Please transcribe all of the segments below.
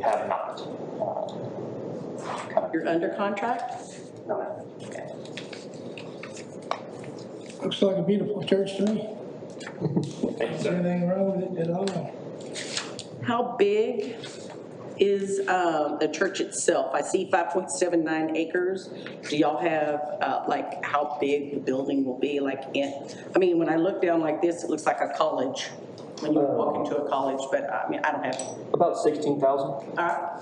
have not. You're under contract? No, ma'am. Okay. Looks like a beautiful church to me. Is there anything wrong with it at all? How big is the church itself? I see 5.79 acres. Do y'all have like how big the building will be? Like, I mean, when I look down like this, it looks like a college. When you walk into a college, but I mean, I don't have. About 16,000. All right.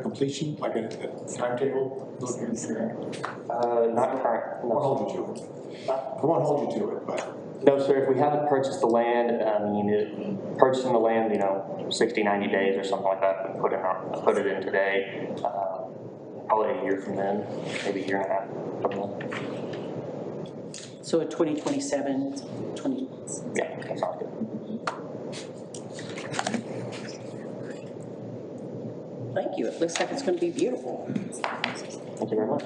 Completion, like a timetable? Not current. I won't hold you to it. I won't hold you to it, but. No, sir, if we haven't purchased the land, purchasing the land, 60, 90 days or something like that, we put it in today, probably a year from then, maybe a year and a half from then. So a 2027, 20. Yeah, that sounds good. Thank you. It looks like it's going to be beautiful. Thank you very much.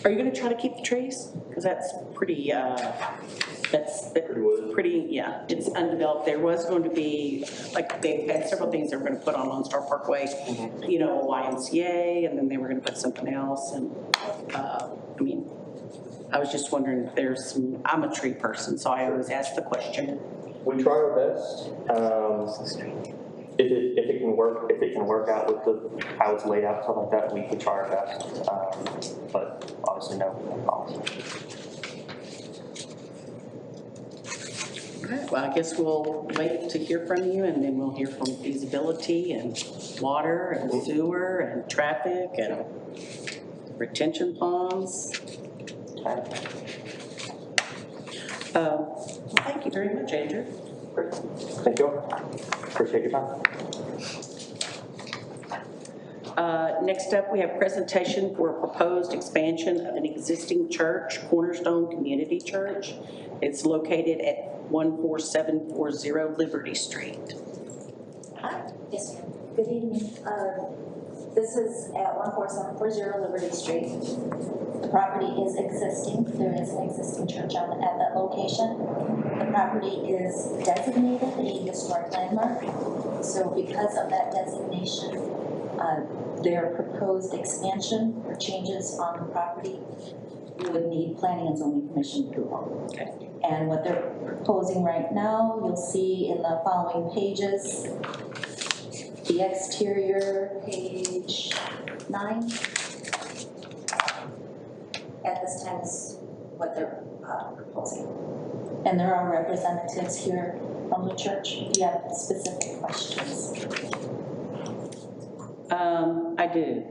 Are you going to try to keep the trees? Because that's pretty, pretty, yeah, it's undeveloped. There was going to be, like, they had several things they were going to put on Lone Star Parkway, YMCA, and then they were going to put something else. And, I mean, I was just wondering if there's some, I'm a tree person, so I always ask the question. We try our best. If it can work out with how it's laid out, stuff like that, we could try our best. But obviously, no promise. All right, well, I guess we'll wait to hear from you, and then we'll hear from feasibility and water and sewer and traffic and retention ponds. Thank you very much, Andrew. Great. Thank you. Appreciate your time. Next up, we have presentation for a proposed expansion of an existing church, Cornerstone Community Church. It's located at 14740 Liberty Street. Hi. Yes, ma'am. Good evening. This is at 14740 Liberty Street. The property is existing. There is an existing church at that location. The property is designated a historic landmark. So because of that designation, their proposed expansion or changes on the property would need planning and zoning commission approval. Okay. And what they're proposing right now, you'll see in the following pages, the exterior, page 9. At this time is what they're proposing. And there are representatives here from the church if you have specific questions. I do.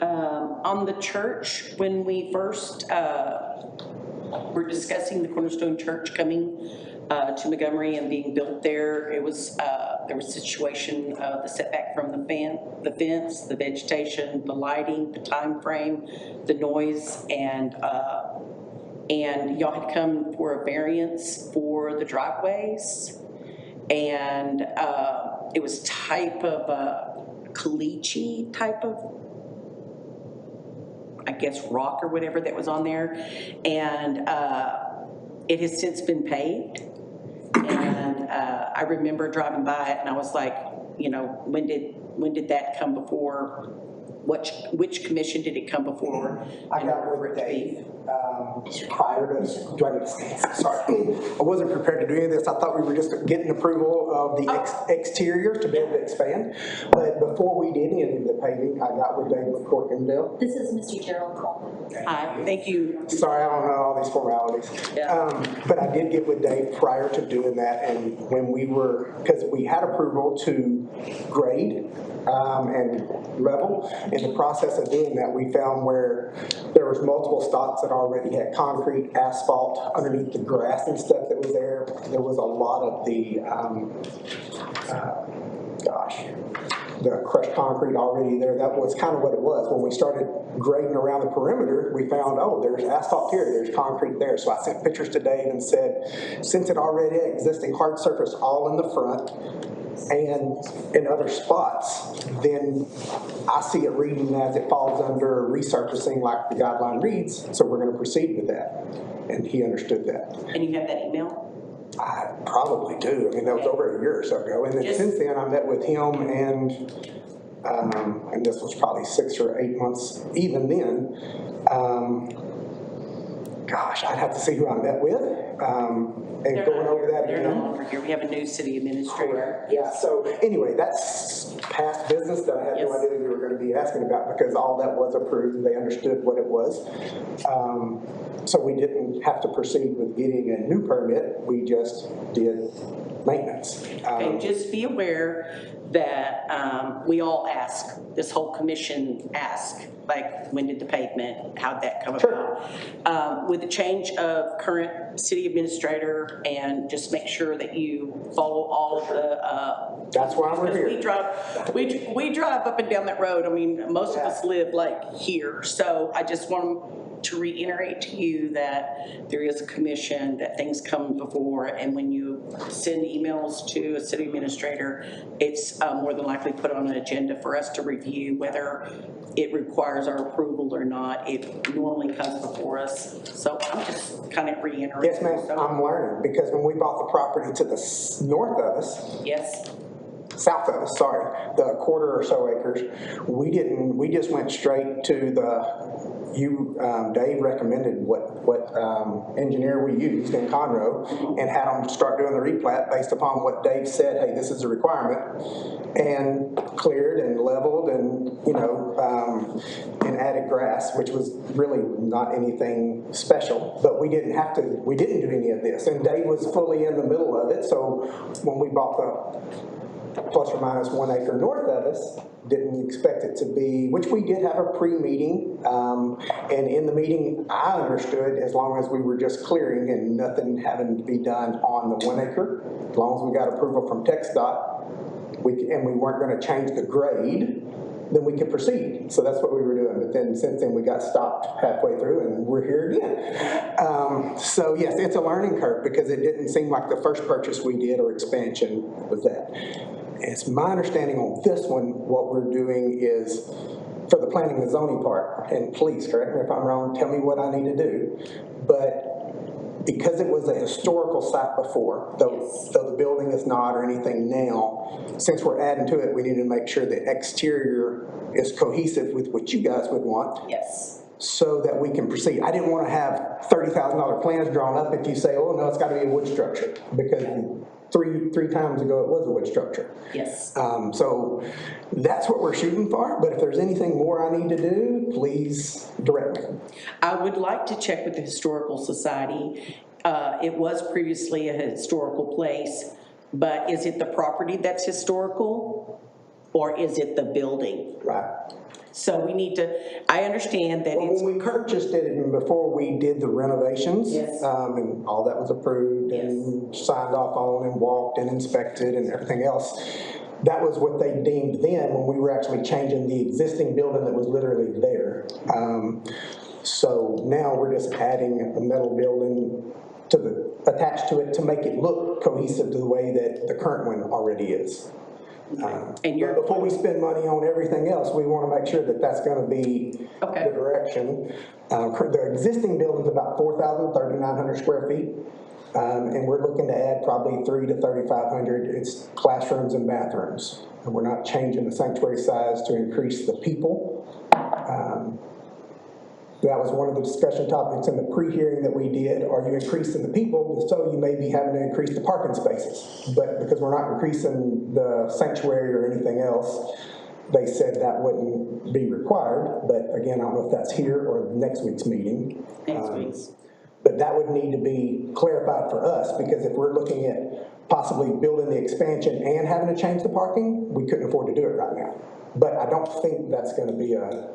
On the church, when we first were discussing the Cornerstone Church coming to Montgomery and being built there, there was a situation of the setback from the fence, the vegetation, the lighting, the time frame, the noise, and y'all had come for a variance for the driveways, and it was type of caliche type of, I guess, rock or whatever that was on there, and it has since been paved. And I remember driving by it, and I was like, when did that come before? Which commission did it come before? I got with Dave prior to, sorry, I wasn't prepared to do any of this. I thought we were just getting approval of the exterior to be able to expand. But before we did any of the paving, I got with Dave with Corkindale. This is Mr. Gerald Coleman. Hi, thank you. Sorry, I don't know all these formalities. Yeah. But I did get with Dave prior to doing that, and when we were, because we had approval to grade and level. In the process of doing that, we found where there was multiple spots that already had concrete, asphalt underneath the grass and stuff that was there. There was a lot of the, the crushed concrete already there. That was kind of what it was. When we started grading around the perimeter, we found, oh, there's asphalt here, there's concrete there. So I sent pictures to Dave and said, since it already had existing hard surface all in the front, and in other spots, then I see it reading as it falls under resurfacing like the guideline reads, so we're gonna proceed with that. And he understood that. And you have that email? I probably do. I mean, that was over a year or so ago. And then Yes. since then, I met with him and this was probably 6 or 8 months even then. Gosh, I'd have to see who I met with, and They're going not over here. that They're again. no longer here. We have a new city administrator. Yeah, so anyway, that's past business that I had no Yes. idea you were gonna be asking about, because all that was approved and they understood what it was. So we didn't have to proceed with getting a new permit, we just did maintenance. And just be aware that we all ask, this whole commission ask, like, when did the pavement, how'd that come about? With the change of current city administrator, and just make sure that you follow all of the, That's why we're because here. we drive up and down that road. I mean, most of us live like here. So I just want to reiterate to you that there is a commission, that things come before, and when you send emails to a city administrator, it's more than likely put on an agenda for us to review whether it requires our approval or not. It normally comes before us. So I'm just kind of reiterating. Yes, ma'am, I'm learning, because when we bought the property to the north of us, Yes. south of us, sorry, the quarter or so acres, we just went straight to Dave recommended what engineer we used in Conroe, and had them start doing the replat based upon what Dave said, hey, this is a requirement, and cleared and leveled and, and added grass, which was really not anything special, but we didn't do any of this, and Dave was fully in the middle of it, so when we bought the plus or minus 1 acre north of us, didn't expect it to be, which we did have a pre-meeting, and in the meeting, I understood as long as we were just clearing and nothing having to be done on the 1 acre, as long as we got approval from TxDOT, and we weren't gonna change the grade, then we could proceed. So that's what we were doing. But then since then, we got stopped halfway through and we're here again. So yes, it's a learning curve, because it didn't seem like the first purchase we did or expansion was that. It's my understanding on this one, what we're doing is for the planning and zoning part, and please correct me if I'm wrong, tell me what I need to do. But because it was a historical site before, though the building is not or anything now, since we're adding to it, we need to make sure the exterior is cohesive with what you guys would want. Yes. So that we can proceed. I didn't want to have $30,000 plans drawn up if you say, oh, no, it's got to be a wood structure, because three times ago it was a wood structure. Yes. So that's what we're shooting for, but if there's anything more I need to do, please direct me. I would like to check with the Historical Society. It was previously a historical place, but is it the property that's historical, or is it the building? Right. So we need to, I understand that Well, it's, when we purchased it and before we did the renovations, Yes. And all that was approved and signed off on and walked and inspected and everything else, that was what they deemed then when we were actually changing the existing building that was literally there. So now we're just adding a metal building attached to it to make it look cohesive to the way that the current one already is. and you're, But before we spend money on everything else, we want to make sure that that's going to be Okay. the direction. The existing building's about 3,900 square feet, and we're looking to add probably 3,000 to 3,500. It's classrooms and bathrooms, and we're not changing the sanctuary size to increase the people. That was one of the discussion topics in the pre-hearing that we did. Are you increasing the people? So you may be having to increase the parking spaces. But because we're not increasing the sanctuary or anything else, they said that wouldn't be required. But again, I don't know if that's here or next week's meeting. next week's. But that would need to be clarified for us, because if we're looking at possibly building the expansion and having to change the parking, we couldn't afford to do it right now. But I don't think that's going to be a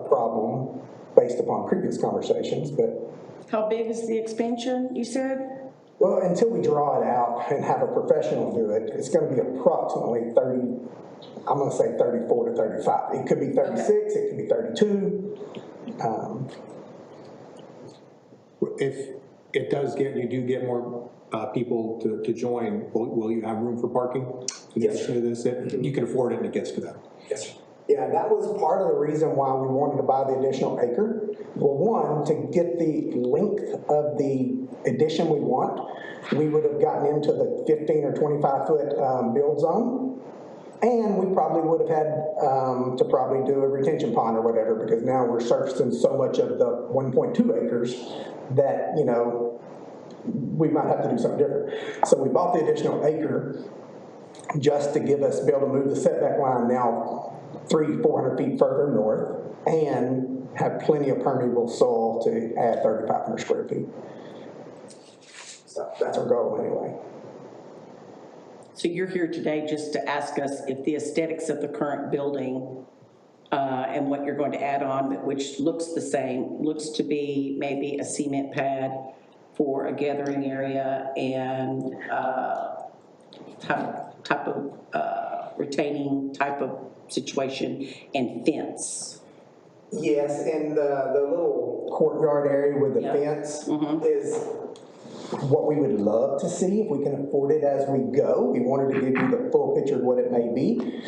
problem based upon previous conversations, but. How big is the expansion, you said? Well, until we draw it out and have a professional do it, it's going to be approximately 30, I'm going to say 34 to 35. It could be 36, it could be 32. If it does get, you do get more people to join, will you have room for parking? In Yes. addition to this, you can afford it and it gets to that. Yes. Yeah, that was part of the reason why we wanted to buy the additional acre. Well, one, to get the length of the addition we want, we would have gotten into the 15 or 25 foot build zone. And we probably would have had to probably do a retention pond or whatever, because now we're surfacing so much of the 1.2 acres that, you know, we might have to do something different. So we bought the additional acre just to give us, be able to move the setback line now 400 feet further north and have plenty of permeable soil to add 3,500 square feet. So that's our goal anyway. So you're here today just to ask us if the aesthetics of the current building and what you're going to add on, which looks the same, looks to be maybe a cement pad for a gathering area and type of retaining type of situation and fence. Yes, and the little courtyard area with the Yeah. fence is what we would love to see if we can afford it as we go. We wanted to give you the full picture of what it may be.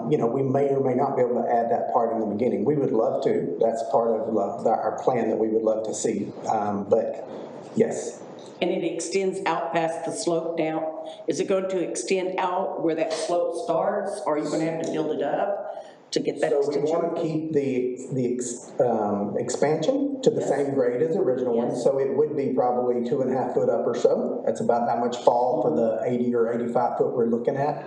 You know, we may or may not be able to add that part in the beginning. We would love to. That's part of our plan that we would love to see. But yes. And it extends out past the slope down. Is it going to extend out where that slope starts, or are you going to have to build it up to get that So we extension? want to keep the expansion to the same grade as the original one. Yes. So it would be probably 2.5 foot up or so. That's about how much fall for the 80 or 85 foot we're looking at.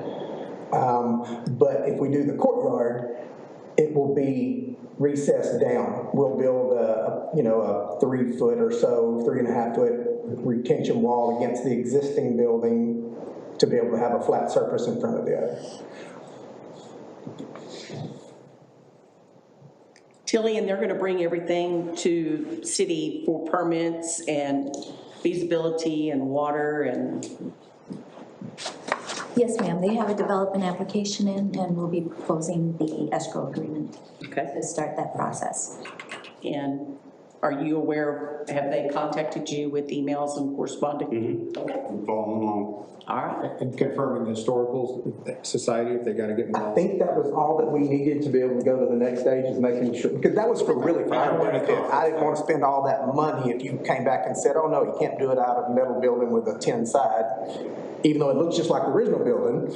But if we do the courtyard, it will be recessed down. We'll build a 3 foot or so, 3.5 foot retention wall against the existing building to be able to have a flat surface in front of the other. Tilly, and they're going to bring everything to city for permits and feasibility and water and... Yes, ma'am, they have a development application in, and we'll be proposing the escrow agreement Okay. to start that process. And are you aware, have they contacted you with emails and corresponding? Okay. Following along. All right. And confirming the historical society if they gotta get I involved. think that was all that we needed to be able to go to the next stage, is making sure, because that was for our benefit. I didn't want to spend all that money if you came back and said, oh no, you can't do it out of a metal building with a tin side, even though it looks just like the original building.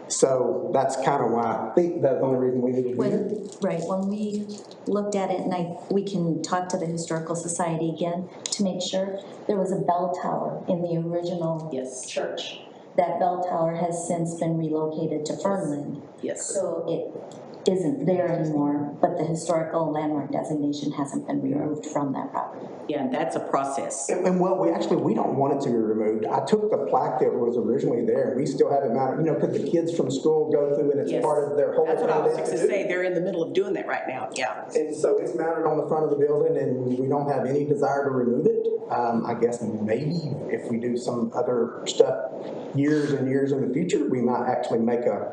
So that's kind of why I think that's the only reason we needed to do it. Right, when we looked at it, and we can talk to the Historical Society again to make sure, there was a bell tower in the original Yes. church. That bell tower has since been relocated to Fernland. Yes. So it isn't there anymore, but the historical landmark designation hasn't been removed from that property. Yeah, and that's a process. And well, we don't want it to be removed. I took the plaque that was originally there, and we still have it mounted, because the kids from school go through and it's Yes. part of their whole. That's what I was thing going to say. They're in the middle of doing that right now. Yeah. And so it's mounted on the front of the building, and we don't have any desire to remove it. I guess maybe if we do some other stuff years and years in the future, we might actually make a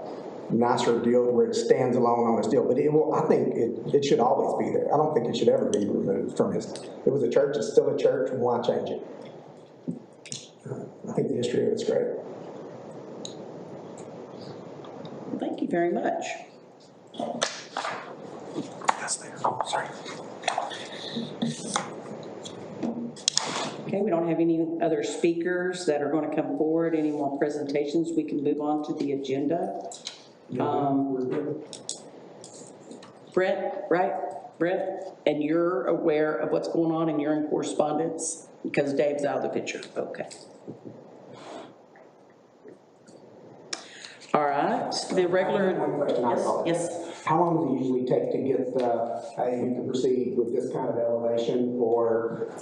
nicer deal where it stands alone on its deal. But I think it should always be there. I don't think it should ever be removed from it was a church, it's still a church, why change it? I think the history of it's great. Thank you very much. That's there. Oh, sorry. Okay, we don't have any other speakers that are going to come forward, any more presentations. We can move on to the agenda. Brent, right? Brent, and you're aware of what's going on and you're in correspondence because Dave's out of the picture. Okay. All right, the regular. One question, I apologize. Yes. How long does it usually take to get you can proceed with this kind of elevation, or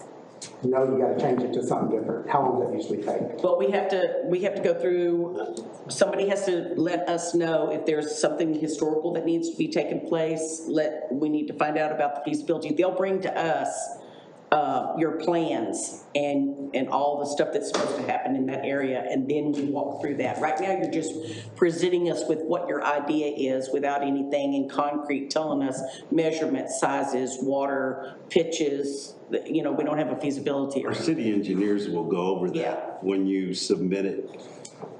no, you gotta change it to something different? How long does that usually take? Well, we have to go through, somebody has to let us know if there's something historical that needs to be taking place. We need to find out about the feasibility. They'll bring to us your plans and all the stuff that's supposed to happen in that area, and then we walk through that. Right now, you're just presenting us with what your idea is without anything in concrete, telling us measurement, sizes, water, pitches. You know, we don't have a feasibility. Our city engineers will go over that. Yeah. When you submit it.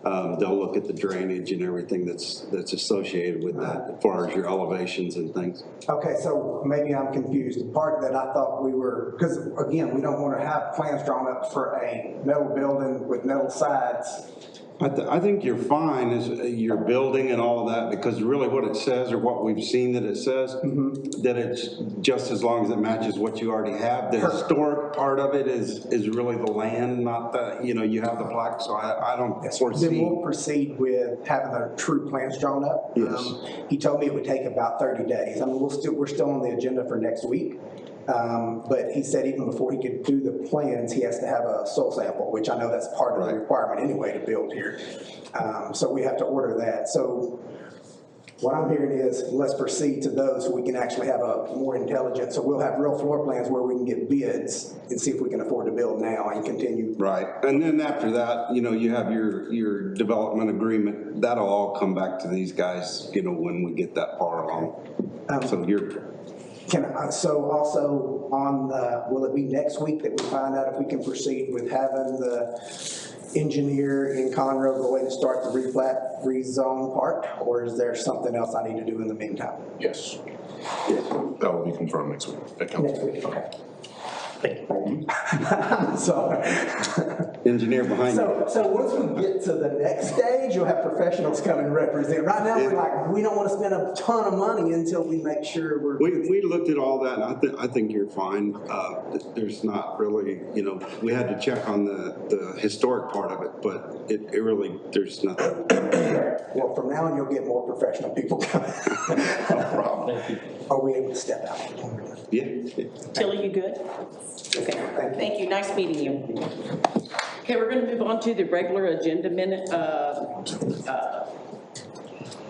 They'll look at the drainage and everything that's associated with that, as far as your elevations and things. Okay, so maybe I'm confused. The part that I thought we were, because again, we don't want to have plans drawn up for a metal building with metal sides. I think you're fine as your building and all of that, because really what it says, or what we've seen that it says, that it's just as long as it matches what you already have. The historic part of it is really the land, not the, you know, you have the plaque, so I don't foresee. Then we'll proceed with having the true plans drawn up. Yes. He told me it would take about 30 days. I mean, we're still on the agenda for next week. But he said even before he could do the plans, he has to have a soil sample, which I know that's part of the requirement anyway to build here. So we have to order that. So what I'm hearing is let's proceed to those so we can actually have a more intelligent, so we'll have real floor plans where we can get bids and see if we can afford to build now and continue. Right, and then after that, you know, you have your development agreement. That'll all come back to these guys, you know, when we get that far along. So you're. So also on the, will it be next week that we find out if we can proceed with having the engineer in Conroe go in and start the replat rezone part, or is there something else I need to do in the meantime? Yes. That will be confirmed next week at council. Next week, okay. Thank you. Sorry. Engineer behind you. So once we get to the next stage, you'll have professionals come and represent. Right now, we're like, we don't want to spend a ton of money until we make sure we're. We looked at all that, and I think you're fine. There's not really, you know, we had to check on the historic part of it, but it really, there's nothing. Well, from now on, you'll get more professional people coming. No problem. Are we able to step out? Yeah. Tilly, you good? Okay, thank you, nice meeting you. Okay, we're gonna move on to the regular agenda minute,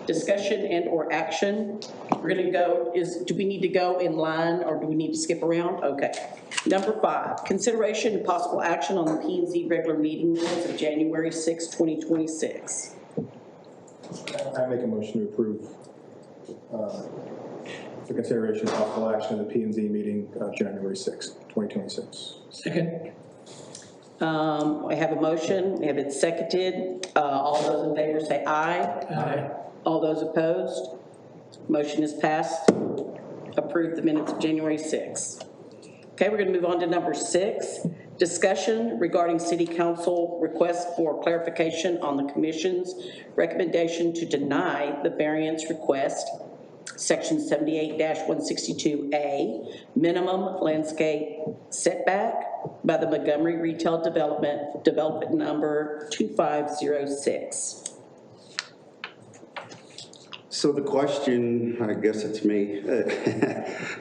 discussion and or action. We're gonna go, do we need to go in line or do we need to skip around? Okay. Number 5, consideration and possible action on the P&Z regular meeting minutes of January 6, 2026. I make a motion to approve for consideration of possible action of the P&Z meeting of January 6th, 2026. Second. I have a motion, we have it seconded. All those in favor say aye. Aye. All those opposed? Motion is passed. Approve the minutes of January 6th. Okay, we're gonna move on to number 6. Discussion regarding city council request for clarification on the commission's recommendation to deny the variance request, section 78-162A, minimum landscape setback by the Montgomery Retail Development number 2506. So the question, I guess it's me,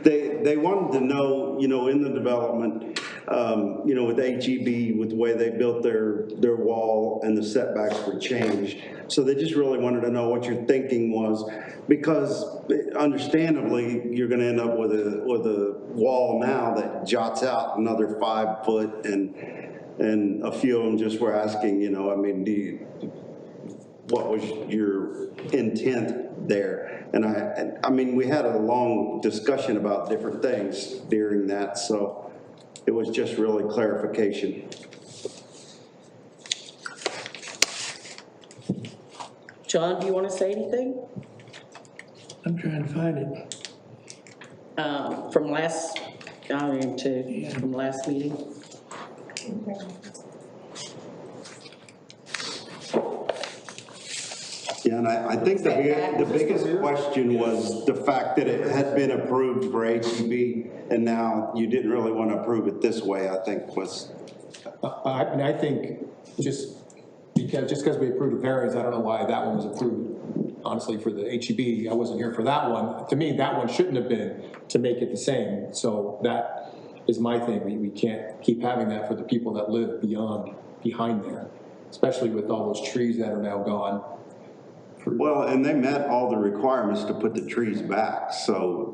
they wanted to know, you know, in the development, you know, with HEB, with the way they built their wall and the setbacks were changed. So they just really wanted to know what your thinking was, because understandably, you're gonna end up with a wall now that jots out another 5 foot, and a few of them just were asking, you know, I mean, what was your intent there? And I mean, we had a long discussion about different things during that, so it was just really clarification. John, do you want to say anything? I'm trying to find it. From last, from last meeting? Yeah, and I think the biggest question was the fact that it had been approved for HEB, and now you didn't really want to approve it this way, I think was. And I think just because we approved a variance, I don't know why that one was approved, honestly, for the HEB. I wasn't here for that one. To me, that one shouldn't have been, to make it the same. So that is my thing. We can't keep having that for the people that live behind there, especially with all those trees that are now gone Well, and they met all the requirements to put the trees back, so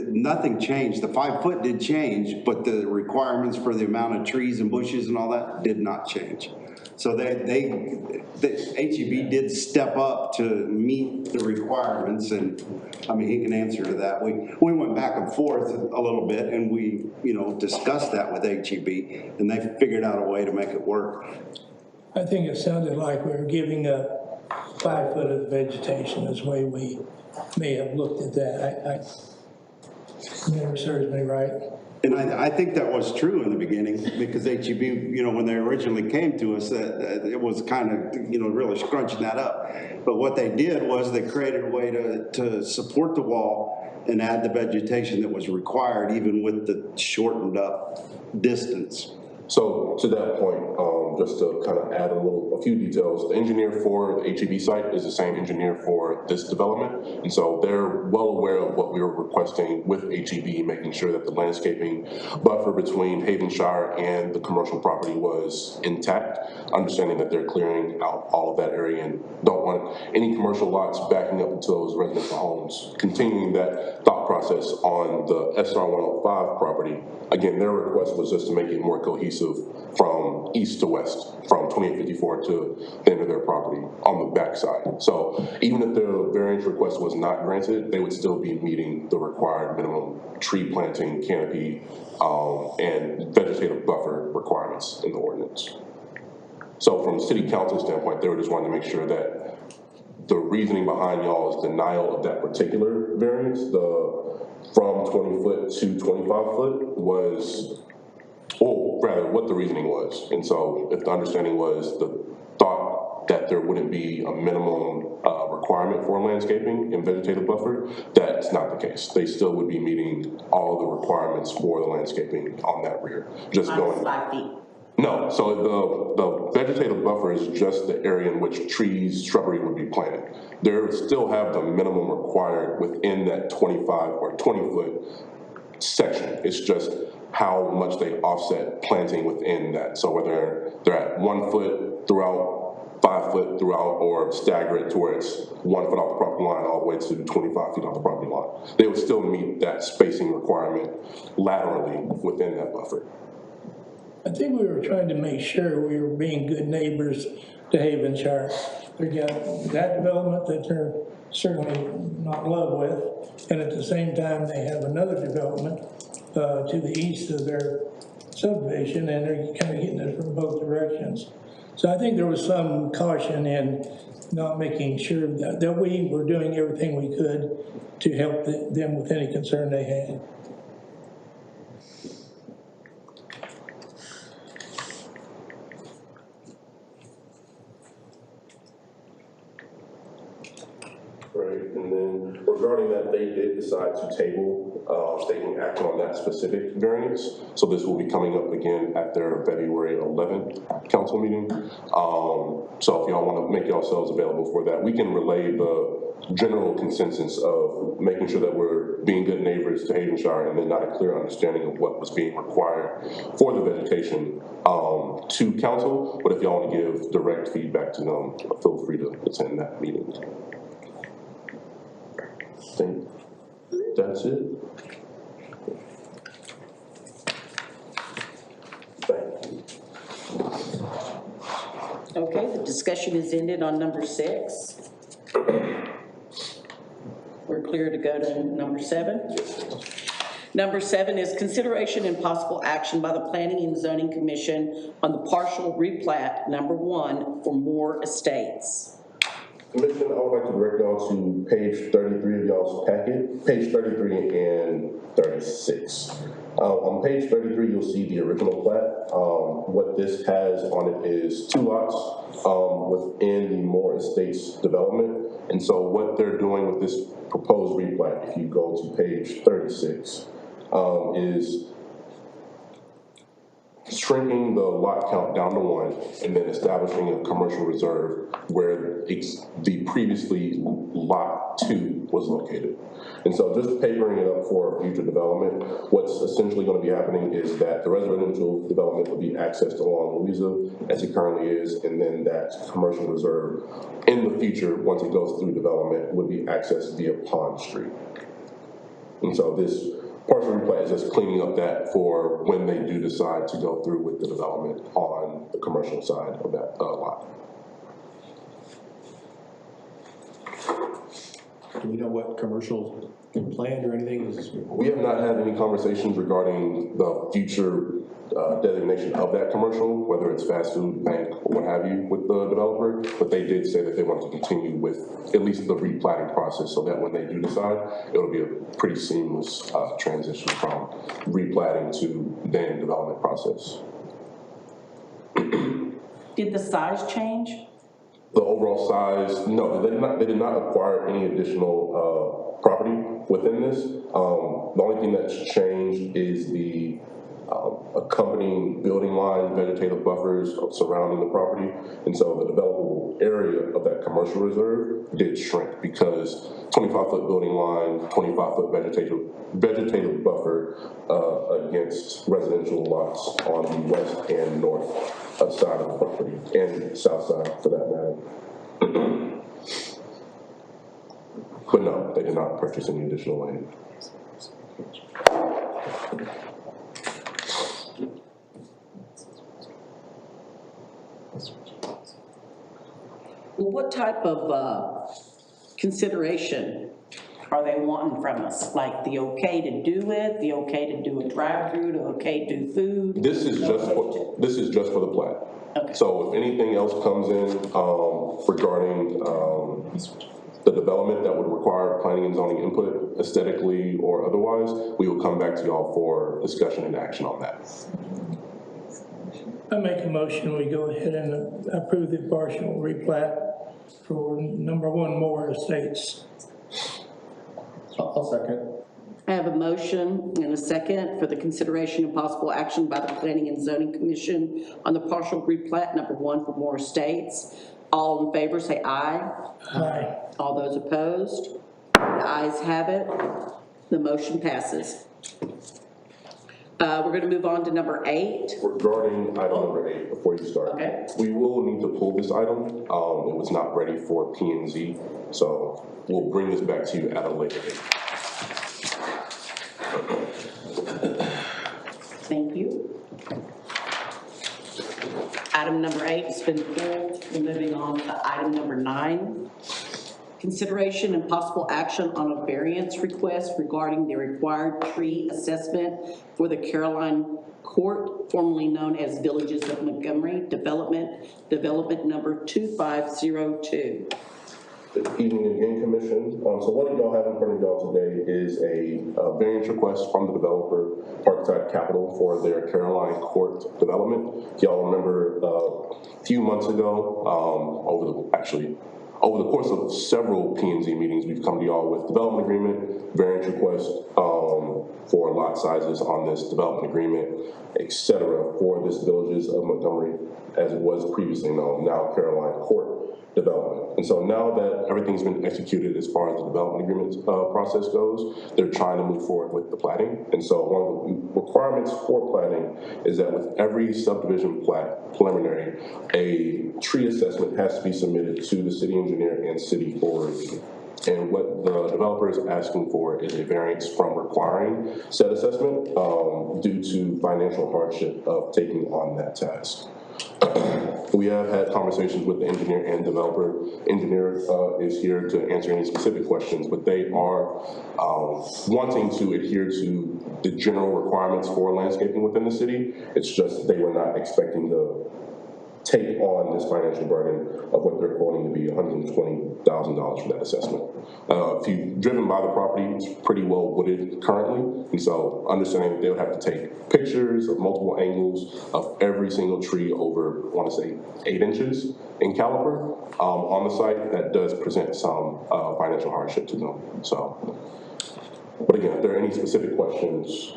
nothing changed. The 5 foot did change, but the requirements for the amount of trees and bushes and all that did not change. So the HEB did step up to meet the requirements, and I mean, he can answer to that. We went back and forth a little bit, and we, discussed that with HEB, and they figured out a way to make it work. I think it sounded like we were giving up 5 foot of vegetation is the way we may have looked at that. I never serves me right. And I think that was true in the beginning, because HEB, when they originally came to us, that it was kind of, really scrunching that up. But what they did was they created a way to support the wall and add the vegetation that was required, even with the shortened up distance. So to that point, just to kind of add a few details, the engineer for the HEB site is the same engineer for this development. And so they're well aware of what we were requesting with HEB, making sure that the landscaping buffer between Havenshire and the commercial property was intact, understanding that they're clearing out all of that area and don't want any commercial lots backing up into those residential homes. Continuing that thought process on the SR 105 property, again, their request was just to make it more cohesive from east to west, from 2854 to the end of their property on the backside. So even if the variance request was not granted, they would still be meeting the required minimum tree planting, canopy, and vegetative buffer requirements in the ordinance. So from city council standpoint, they were just wanting to make sure that the reasoning behind y'all's denial of that particular variance, from 20 foot to 25 foot was, or rather what the reasoning was. And so if the understanding was the thought that there wouldn't be a minimum requirement for landscaping and vegetative buffer, that's not the case. They still would be meeting all the requirements for the landscaping on that rear. Just going 5 feet. No, so the vegetative buffer is just the area in which trees, shrubbery would be planted. They still have the minimum required within that 25 or 20 foot section. It's just how much they offset planting within that. So whether they're at 1 foot throughout, 5 foot throughout, or stagger it to where it's 1 foot off the property line all the way to 25 feet off the property line, they would still meet that spacing requirement laterally within that buffer. I think we were trying to make sure we were being good neighbors to Havenshire. They got that development that they're certainly not in love with, and at the same time they have another development to the east of their subdivision, and they're kind of getting it from both directions. So I think there was some caution in not making sure that we were doing everything we could to help them with any concern they had. Right, and then regarding that, they did decide to table taking action on that specific variance. So this will be coming up again at their February 11th council meeting. So if y'all want to make yourselves available for that, we can relay the general consensus of making sure that we're being good neighbors to Havenshire, and then not a clear understanding of what was being required for the vegetation to council. But if y'all want to give direct feedback to them, feel free to attend that meeting. I think that's it. Thank you. Okay, the discussion is ended on number 6. We're clear to go to number 7. Number 7 is consideration and possible action by the Planning and Zoning Commission on the partial replat number 1 for Moore Estates. Commission, I would like to direct y'all to page 33 of y'all's packet, page 33 and 36. On page 33, you'll see the original plat. What this has on it is 2 lots within the Moore Estates development. And so what they're doing with this proposed replat, if you go to page 36, is shrinking the lot count down to 1, and then establishing a commercial reserve where the previously lot 2 was located. And so just papering it up for future development, what's essentially going to be happening is that the residential development will be accessed along Louisa as it currently is, and then that commercial reserve in the future, once it goes through development, would be accessed via Pond Street. And so this partial replat is just cleaning up that for when they do decide to go through with the development on the commercial side of that lot. Do we know what commercial planned or anything? We have not had any conversations regarding the future designation of that commercial, whether it's fast food, bank, or what have you with the developer, but they did say that they want to continue with at least the replatting process so that when they do decide, it'll be a pretty seamless transition from replatting to then development process. Did the size change? The overall size, no, they did not acquire any additional property within this. The only thing that's changed is the accompanying building line, vegetative buffers surrounding the property. And so the developable area of that commercial reserve did shrink because 25-foot building line, 25-foot vegetative buffer against residential lots on the west and north side of the property, and south side for that matter. But no, they did not purchase any additional land. Well, what type of consideration are they wanting from us? Like the okay to do it, the okay to do a drive-through, the okay to do food? This is just for the plat. Okay. So if anything else comes in regarding the development that would require planning and zoning input, aesthetically or otherwise, we will come back to y'all for discussion and action on that. I make a motion, we go ahead and approve the partial replat for number 1 Moore Estates. I'll second. I have a motion and a second for the consideration and possible action by the Planning and Zoning Commission on the partial replat number 1 for Moore Estates. All in favor say aye. Aye. All those opposed? The ayes have it. The motion passes. We're going to move on to number 8. Regarding item number 8, before you start, Okay. we will need to pull this item. It was not ready for P&Z, so we'll bring this back to you at a later date. Thank you. Item number 8 has been pulled. We're moving on to item number 9. Consideration and possible action on a variance request regarding the required tree assessment for the Caroline Court, formerly known as Villages of Montgomery Development number 2502. Good evening again, Commission. So what y'all have in front of y'all today is a variance request from the developer, Parkside Capital, for their Caroline Court development. Y'all remember a few months ago, over the course of several P&Z meetings, we've come to y'all with development agreement, variance request for lot sizes on this development agreement, etc. for this Villages of Montgomery, as it was previously known, now Caroline Court development. And so now that everything's been executed as far as the development agreement process goes, they're trying to move forward with the platting. And so one of the requirements for platting is that with every subdivision plat preliminary, a tree assessment has to be submitted to the city engineer and city for review. And what the developer is asking for is a variance from requiring said assessment due to financial hardship of taking on that task. We have had conversations with the engineer and developer. Engineer is here to answer any specific questions, but they are wanting to adhere to the general requirements for landscaping within the city. It's just they were not expecting to take on this financial burden of what they're quoting to be $120,000 for that assessment. If you've driven by the property, it's pretty well wooded currently, and so understanding that they would have to take pictures of multiple angles of every single tree over, I want to say, 8 inches in caliber on the site. That does present some financial hardship to them. So But again, if there are any specific questions,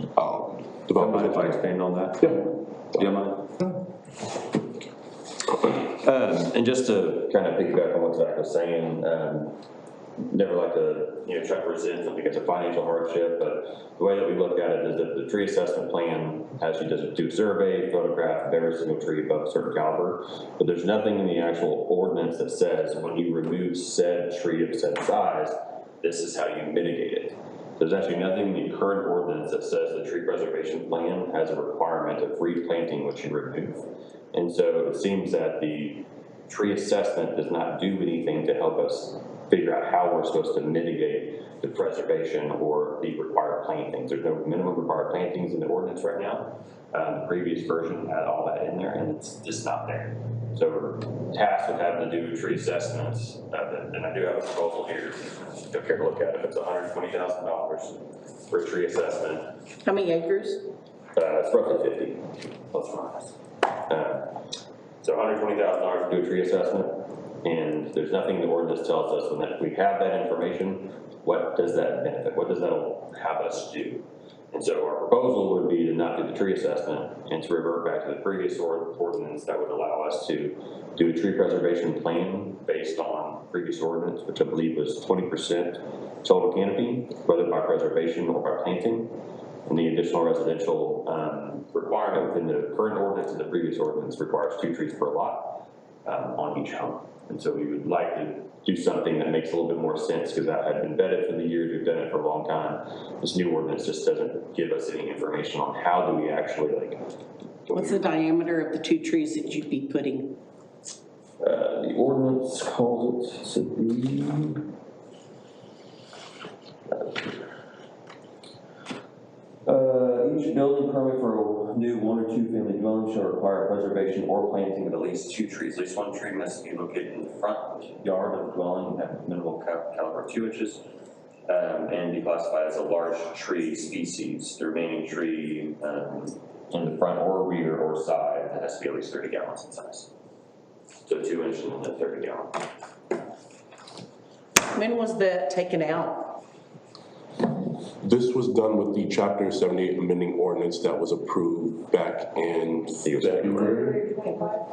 Don't mind if I expand on that? Yeah. Do you mind? And just to kind of piggyback on what Zach was saying, never like to, try to present something as a financial hardship, but the way that we look at it is that the tree assessment plan has you do a survey, photograph of every single tree above a certain caliber, but there's nothing in the actual ordinance that says when you remove said tree of said size, this is how you mitigate it. There's actually nothing in the current ordinance that says the tree preservation plan has a requirement of replanting what you remove. And so it seems that the tree assessment does not do anything to help us figure out how we're supposed to mitigate the preservation or the required plantings. There's no minimum required plantings in the ordinance right now. The previous version had all that in there, and it's just not there. So we're tasked with having to do tree assessments, and I do have a proposal here. Go care to look at it. It's $120,000 for a tree assessment. How many acres? It's roughly 50, plus or minus. So $120,000 to do a tree assessment, and there's nothing the ordinance tells us when that, if we have that information, what does that benefit? What does that have us do? And so our proposal would be to not do the tree assessment and to revert back to the previous ordinance that would allow us to do a tree preservation plan based on previous ordinance, which I believe was 20% total canopy, whether by preservation or by planting. And the additional residential requirement within the current ordinance and the previous ordinance requires 2 trees per lot on each home. And so we would like to do something that makes a little bit more sense, because that had been vetted for the years, we've done it for a long time. This new ordinance just doesn't give us any information on how do we actually What's the diameter of the 2 trees that you'd be putting? The ordinance calls it to be each building permit for a new 1 or 2 family dwelling shall require preservation or planting of at least 2 trees. At least 1 tree must be located in the front yard of the dwelling at minimal caliber of 2 inches and be classified as a large tree species. The remaining tree in the front or rear or side that has to be at least 30 gallons in size. So 2 inches and then 30 gallons. When was that taken out? This was done with the Chapter 78 amending ordinance that was approved back in February.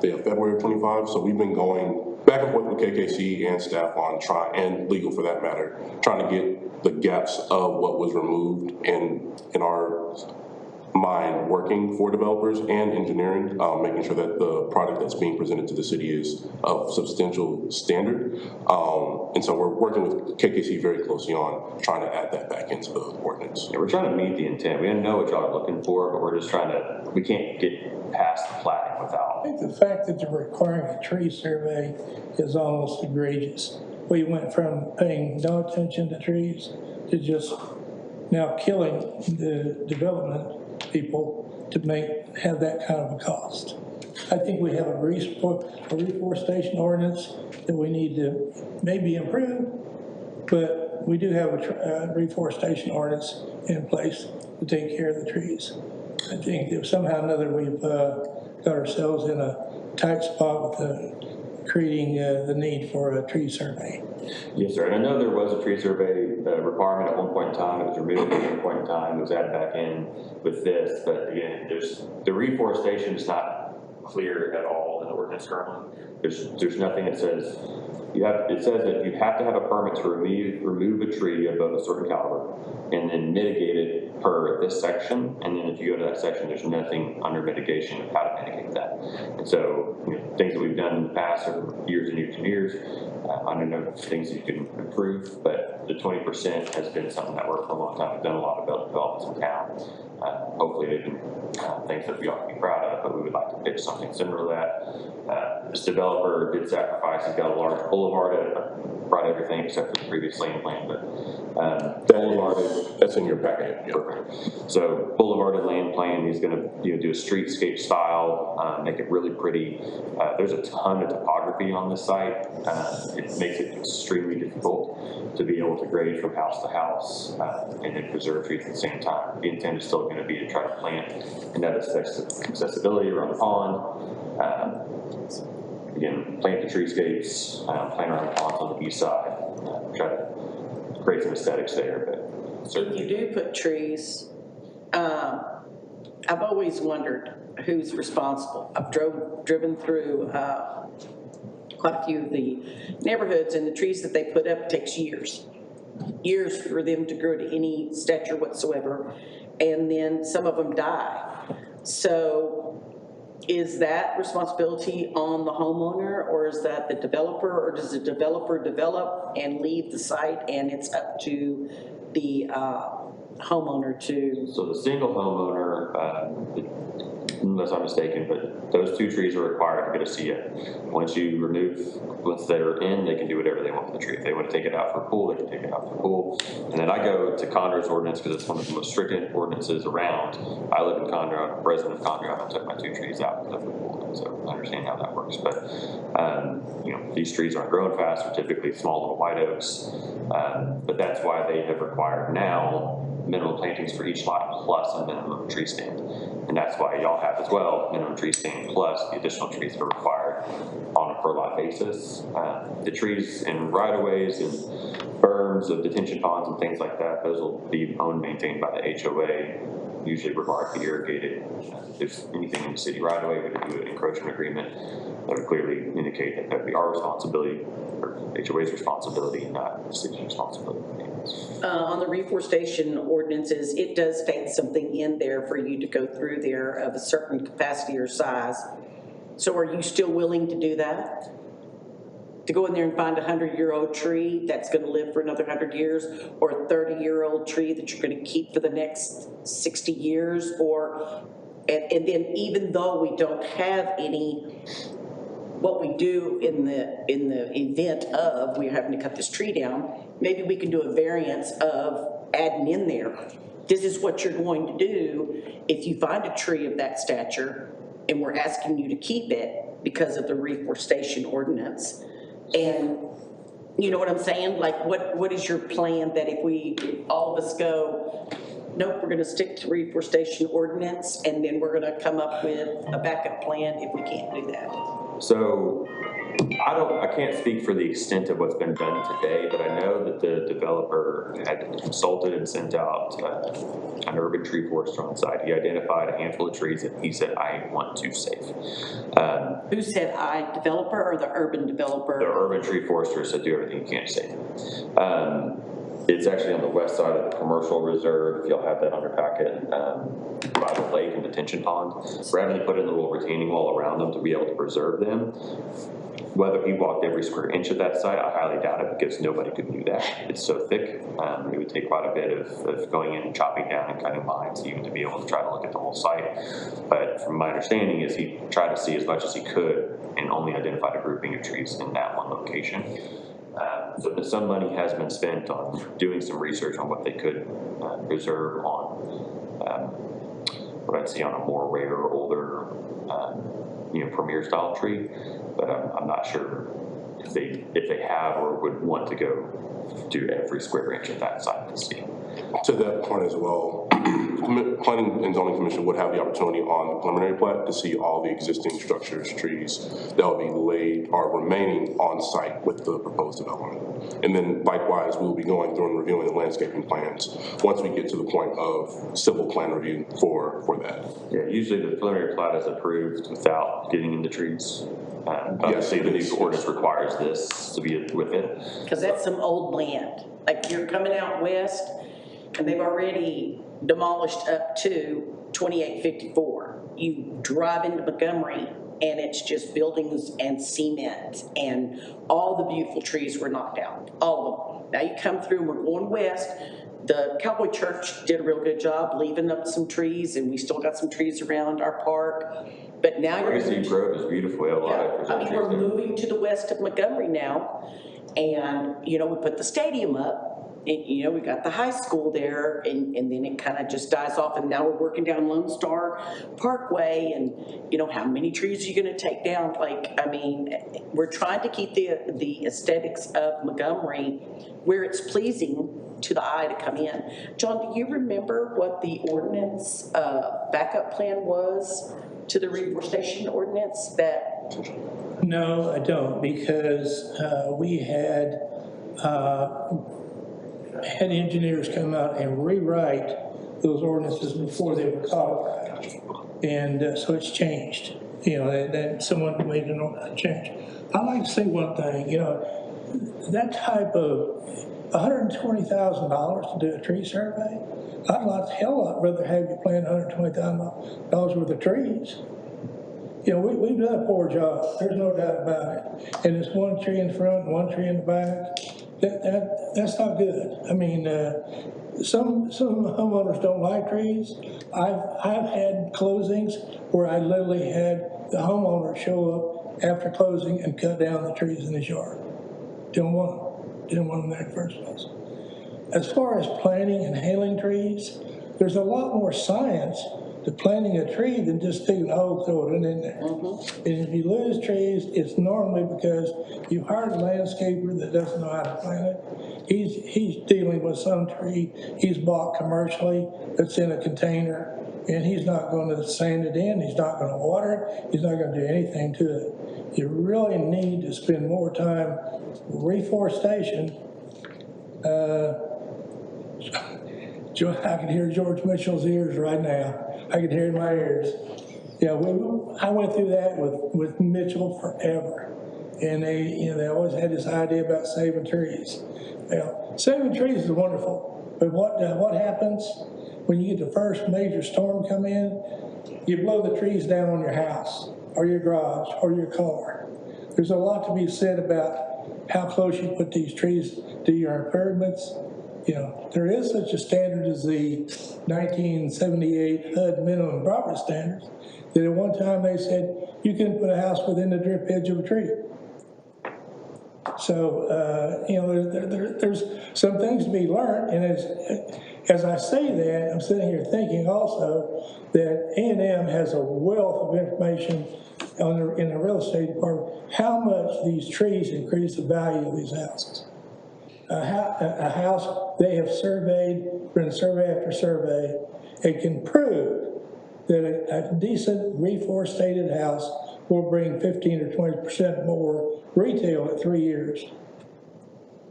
Yeah, February of 25. So we've been going back and forth with KKC and staff on and legal for that matter, trying to get the gaps of what was removed in our mind working for developers and engineering, making sure that the product that's being presented to the city is of substantial standard. And so we're working with KKC very closely on trying to add that back into the ordinance. Yeah, we're trying to meet the intent. We know what y'all are looking for, but we're just trying to, we can't get past the plating without. I think the fact that they're requiring a tree survey is almost egregious. We went from paying no attention to trees to just now killing the development people to have that kind of a cost. I think we have a reforestation ordinance that we need to maybe improve, but we do have a reforestation ordinance in place to take care of the trees. I think if somehow or another we've got ourselves in a tight spot with creating the need for a tree survey. Yes, sir. And I know there was a tree survey requirement at one point in time. It was removed at one point in time. It was added back in with this. But again, the reforestation is not clear at all in the ordinance currently. There's nothing that says it says that you have to have a permit to remove a tree above a certain caliber and then mitigate it per this section. And then if you go to that section, there's nothing under mitigation of how to mitigate that. And so things that we've done in the past are years and years and years. I don't know things that you can improve, but the 20% has been something that worked for a long time. We've done a lot of developments in town. Hopefully they can things that we ought to be proud of, but we would like to pitch something similar to that. This developer did sacrifice. He's got a large boulevard, brought everything except for the previous land plan, but That's in your packet. Yeah. So boulevarded land plan, he's going to do a streetscape style, make it really pretty. There's a ton of topography on this site. It makes it extremely difficult to be able to grade from house to house and then preserve trees at the same time. The intent is still going to be to try to plant and that accessibility around the pond. Again, plant the treescapes, plant around the ponds on the east side, try to create some aesthetics there. If you do put trees, I've always wondered who's responsible. I've driven through quite a few of the neighborhoods, and the trees that they put up takes years for them to grow to any stature whatsoever, and then some of them die. So is that responsibility on the homeowner, or is that the developer, or does the developer develop and leave the site and it's up to the homeowner to? So the single homeowner, unless I'm mistaken, but those 2 trees are required to get a CA. Once they're in, they can do whatever they want with the tree. If they want to take it out for a pool, they can take it out for a pool. And then I go to Conroe's ordinance because it's one of the most strict ordinances around. I live in Conroe, I'm president of Conroe, I took my 2 trees out because of the pool, so I understand how that works. But you know, these trees aren't growing fast, they're typically small little white oaks. But that's why they have required now minimum plantings for each lot plus a minimum tree stand. And that's why y'all have as well, minimum tree stand plus the additional trees that are required on a per lot basis. The trees in right-of-ways and berms of detention ponds and things like that, those will be owned and maintained by the HOA, usually required to be irrigated. If there's anything in the city right-of-way, we could do an encroachment agreement that would clearly indicate that that would be our responsibility, or HOA's responsibility, not the city's responsibility. On the reforestation ordinances, it does state something in there for you to go through there of a certain capacity or size. So are you still willing to do that? To go in there and find a 100-year-old tree that's going to live for another 100 years, or a 30-year-old tree that you're going to keep for the next 60 years, or, and then even though we don't have any, what we do in the event of we're having to cut this tree down, maybe we can do a variance of adding in there. This is what you're going to do if you find a tree of that stature, and we're asking you to keep it because of the reforestation ordinance. And you know what I'm saying? Like, what is your plan that if all of us go, nope, we're gonna stick to reforestation ordinance, and then we're gonna come up with a backup plan if we can't do that? So I can't speak for the extent of what's been done today, but I know that the developer had consulted and sent out an urban tree forester on site. He identified a handful of trees that he said, I want to save. Who said I, developer or the urban developer? The urban tree forester said do everything you can to save. It's actually on the west side of the commercial reserve, if y'all have that on your packet, by the lake and detention pond. We're having to put in a little retaining wall around them to be able to preserve them. Whether he walked every square inch of that site, I highly doubt it, because nobody could do that. It's so thick. It would take quite a bit of going in and chopping down and cutting lines even to be able to try to look at the whole site. But from my understanding is he tried to see as much as he could and only identified a grouping of trees in that one location. So some money has been spent on doing some research on what they could preserve on what I'd see on a more rare, older, premier style tree. But I'm not sure if they have or would want to go do every square inch of that site to see. To that point as well, Planning and Zoning Commission would have the opportunity on the preliminary plat to see all the existing structures, trees that will be laid or remaining on site with the proposed development. And then likewise, we'll be going through and reviewing the landscaping plans once we get to the point of civil plan review for that. Yeah, usually the preliminary plat is approved without getting into trees. Obviously, the new ordinance requires this to be with it. Because that's some old land. Like, you're coming out west, and they've already demolished up to 2854. You drive into Montgomery, and it's just buildings and cement, and all the beautiful trees were knocked down, all of them. Now you come through, and we're going west. The Cowboy Church did a real good job leaving up some trees, and we still got some trees around our park. But now you're Gracie Grove is beautiful. We have a lot of preserved trees we're there. moving to the west of Montgomery now, and we put the stadium up. And, we got the high school there, and then it kind of just dies off, and now we're working down Lone Star Parkway, and how many trees are you going to take down? We're trying to keep the aesthetics of Montgomery where it's pleasing to the eye to come in. John, do you remember what the ordinance backup plan was to the reforestation ordinance? No, I don't, because we had had engineers come out and rewrite those ordinances before they were codified. And so it's changed, you know, that someone made an change. I'd like to say one thing, you know, that type of $120,000 to do a tree survey, I'd like a hell lot rather have you plant $120,000 worth of trees. You know, we've done a poor job, there's no doubt about it. And it's one tree in front, one tree in the back. That's not good. I mean, some homeowners don't like trees. I've had closings where I literally had the homeowner show up after closing and cut down the trees in his yard. Didn't want them there in the first place. As far as planting and handling trees, there's a lot more science to planting a tree than just digging a hole, throwing it in there. And if you lose trees, it's normally because you hired a landscaper that doesn't know how to plant it. He's dealing with some tree he's bought commercially that's in a container, and he's not going to sand it in, he's not going to water it, he's not going to do anything to it. You really need to spend more time reforestation. I can hear George Mitchell's ears right now. I can hear it in my ears. Yeah, I went through that with Mitchell forever. And they always had this idea about saving trees. Well, saving trees is wonderful, but what happens when you get the first major storm come in? You blow the trees down on your house or your garage or your car. There's a lot to be said about how close you put these trees to your improvements. You know, there is such a standard as the 1978 HUD minimum property standards, that at one time they said you couldn't put a house within the drip edge of a tree. So, you know, there's some things to be learned, and as I say that, I'm sitting here thinking also that A&M has a wealth of information in the real estate department, how much these trees increase the value of these houses. A house they have surveyed, run survey after survey, and can prove that a decent reforested house will bring 15 or 20% more retail at 3 years.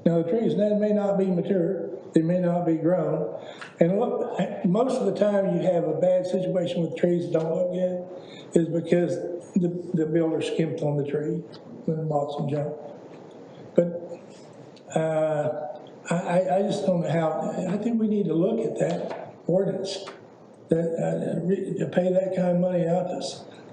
Now the trees then may not be mature, they may not be grown, and look, most of the time you have a bad situation with trees that don't look good is because the builder skimped on the tree and bought some junk. But I just don't know how. I think we need to look at that ordinance, to pay that kind of money out to